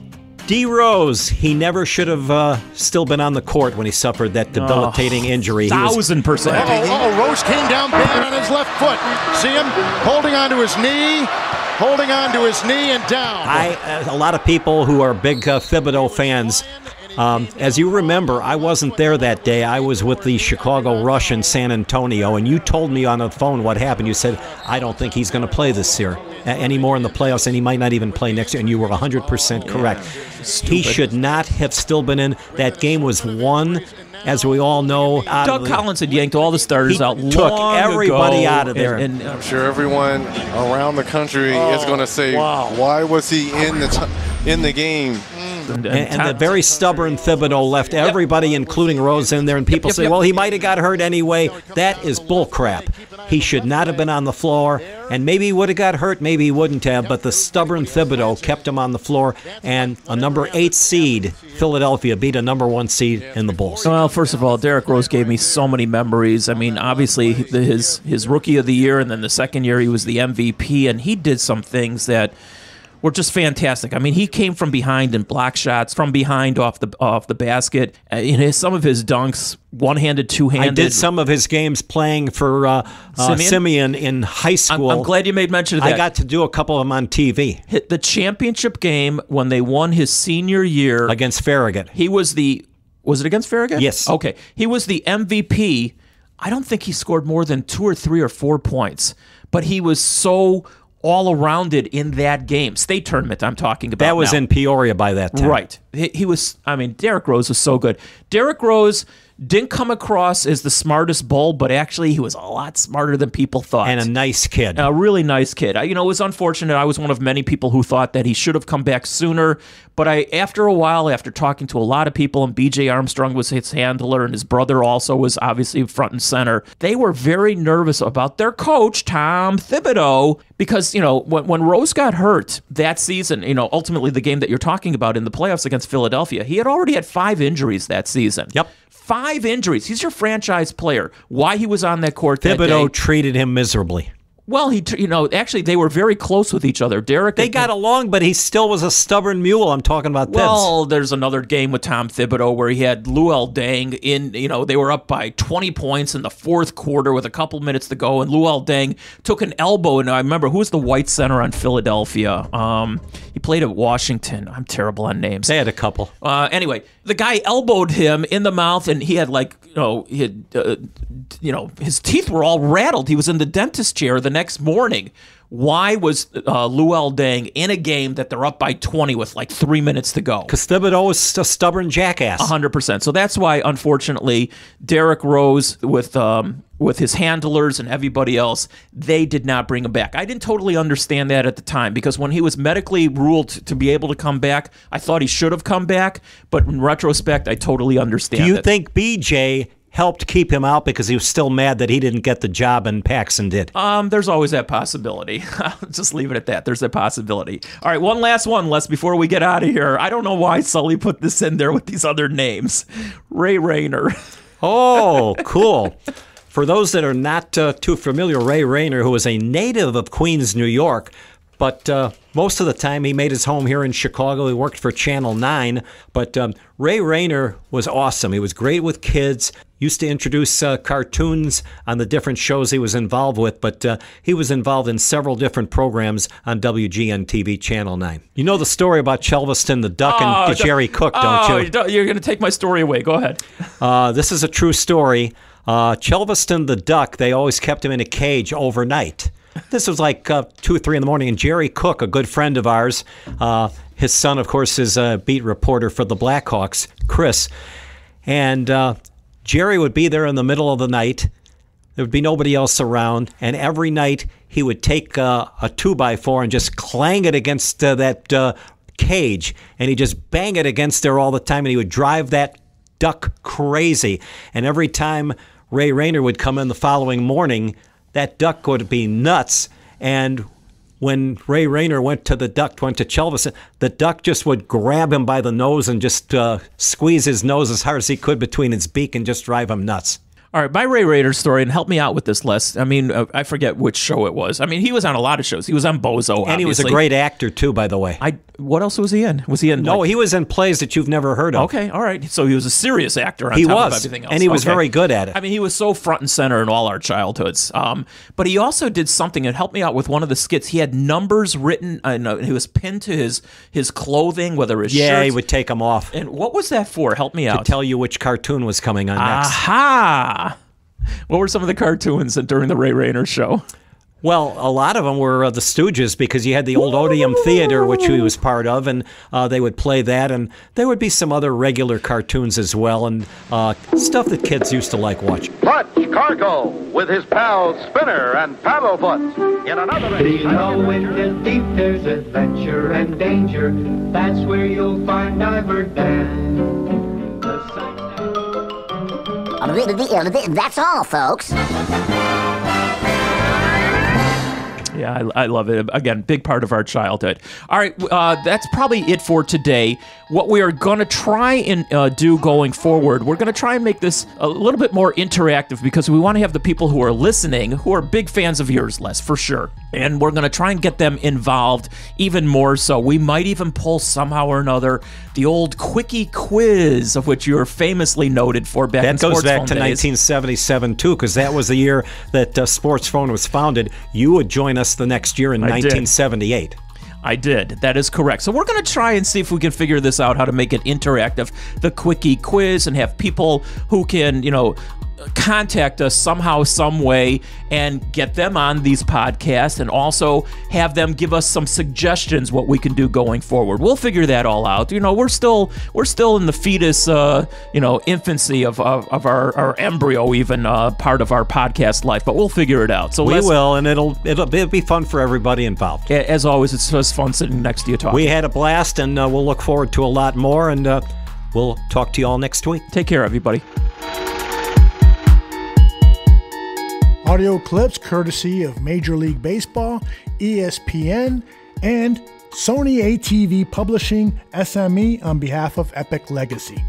D. Rose, he never should have still been on the court when he suffered that debilitating injury. 1,000%. Rose came down bad on his left foot. See him holding onto his knee and down. A lot of people who are big Thibodeau fans, as you remember, I wasn't there that day. I was with the Chicago Rush in San Antonio, and you told me on the phone what happened. You said, I don't think he's going to play this year anymore in the playoffs, and he might not even play next year, and you were 100% correct. He should not have still been in. That game was won, as we all know. Doug Collins had yanked all the starters out long took everybody ago, out of there. And I'm sure everyone around the country is going to say, why was he in the game? And the very stubborn Thibodeau left everybody, including Rose, in there. And people say, well, he might have got hurt anyway. That is bullcrap. He should not have been on the floor. And maybe he would have got hurt, maybe he wouldn't have. But the stubborn Thibodeau kept him on the floor. And a number 8 seed, Philadelphia, beat a number 1 seed in the Bulls. Well, first of all, Derrick Rose gave me so many memories. I mean, obviously, his rookie of the year, and then the second year he was the MVP. And he did some things that were just fantastic. I mean, he came from behind and block shots from behind off the basket. Some of his dunks, one-handed, two-handed. I did some of his games playing for Simeon in high school. I'm glad you made mention of that. I got to do a couple of them on TV. The championship game when they won his senior year against Farragut. He was was it against Farragut? Yes. Okay. He was the MVP. I don't think he scored more than 2 or 3 or 4 points, but he was so all-arounded in that game. State tournament I'm talking about. That was in Peoria by that time. Right. He was, I mean, Derrick Rose was so good. Derrick Rose didn't come across as the smartest bull, but actually he was a lot smarter than people thought. And a nice kid. A really nice kid. It was unfortunate. I was one of many people who thought that he should have come back sooner. But after a while, after talking to a lot of people, and B.J. Armstrong was his handler, and his brother also was obviously front and center, they were very nervous about their coach, Tom Thibodeau, because, when Rose got hurt that season, ultimately the game that you're talking about in the playoffs against Philadelphia, he had already had 5 injuries that season. Yep. 5 injuries. He's your franchise player. Why he was on that court that day? Thibodeau treated him miserably. Well, actually, they were very close with each other. Derrick. They got along, but he still was a stubborn mule. I'm talking about this. Well, there's another game with Tom Thibodeau where he had Luol Deng in, they were up by 20 points in the fourth quarter with a couple minutes to go, and Luol Deng took an elbow, and I remember, who was the white center on Philadelphia? He played at Washington. I'm terrible on names. They had a couple. Anyway, the guy elbowed him in the mouth, and he had his teeth were all rattled. He was in the dentist chair the next morning. Why was Luol Deng in a game that they're up by 20 with 3 minutes to go? Because Thibodeau was a stubborn jackass. 100%. So that's why, unfortunately, Derrick Rose with his handlers and everybody else, they did not bring him back. I didn't totally understand that at the time, because when he was medically ruled to be able to come back, I thought he should have come back. But in retrospect, I totally understand. Do you think BJ helped keep him out because he was still mad that he didn't get the job and Paxson did? There's always that possibility. I'll just leave it at that. There's that possibility. All right, one last one, Les, before we get out of here. I don't know why Sully put this in there with these other names. Ray Rayner. Oh, cool. For those that are not too familiar, Ray Rayner, who was a native of Queens, New York, but most of the time he made his home here in Chicago. He worked for Channel 9. But Ray Rayner was awesome. He was great with kids, used to introduce cartoons on the different shows he was involved with. But he was involved in several different programs on WGN-TV Channel 9. You know the story about Chelveston the Duck and Jerry Cook, don't you? You're going to take my story away. Go ahead. This is a true story. Chelveston the Duck, they always kept him in a cage overnight. This was 2 or 3 in the morning, and Jerry Cook, a good friend of ours, his son, of course, is a beat reporter for the Blackhawks, Chris, and Jerry would be there in the middle of the night. There would be nobody else around, and every night he would take a 2x4 and just clang it against that cage, and he'd just bang it against there all the time, and he would drive that duck crazy. And every time Ray Rayner would come in the following morning, that duck would be nuts. And when Ray Rayner went to Chelveston, the duck just would grab him by the nose and just squeeze his nose as hard as he could between his beak and just drive him nuts. All right, my Ray Rayner story, and help me out with this, Les. I mean, I forget which show it was. I mean, he was on a lot of shows. He was on Bozo, obviously. And he was a great actor, too, by the way. What else was he in? Was he in? No, he was in plays that you've never heard of. Okay, all right. So he was a serious actor on top of everything else. And he was very good at it. I mean, he was so front and center in all our childhoods. But he also did something, and helped me out with one of the skits. He had numbers written, he was pinned to his clothing, whether his shirts. Yeah, he would take them off. And what was that for? Help me out. To tell you which cartoon was coming on next. Aha! What were some of the cartoons during the Ray Rayner show? Well, a lot of them were the Stooges, because you had the old Odeum Theater, which he was part of, and they would play that, and there would be some other regular cartoons as well, and stuff that kids used to like watching. Watch Cargo with his pals Spinner and Paddlefoot in another. Do you know in the deep there's adventure and danger? That's where you'll find Diver Dan. That's all, folks. Yeah, I love it. Again, big part of our childhood. All right, that's probably it for today. What we are going to try and do going forward, we're going to try and make this a little bit more interactive, because we want to have the people who are listening, who are big fans of yours, Les, for sure. And we're going to try and get them involved even more so. We might even pull somehow or another the old quickie quiz, of which you were famously noted for back in Sports Phone days. That goes back to 1977, too, because that was the year that Sports Phone was founded. You would join us the next year in 1978. I did. That is correct. So we're going to try and see if we can figure this out, how to make it interactive, the quickie quiz, and have people who can, contact us somehow, some way, and get them on these podcasts, and also have them give us some suggestions what we can do going forward. We'll figure that all out. We're still in the fetus, infancy of our embryo, even part of our podcast life. But we'll figure it out. So we will, and it'll be fun for everybody involved. As always, it's just fun sitting next to you talking. We had a blast, and we'll look forward to a lot more. And we'll talk to you all next week. Take care, everybody. Audio clips courtesy of Major League Baseball, ESPN, and Sony ATV Publishing, SME, on behalf of Epic Legacy.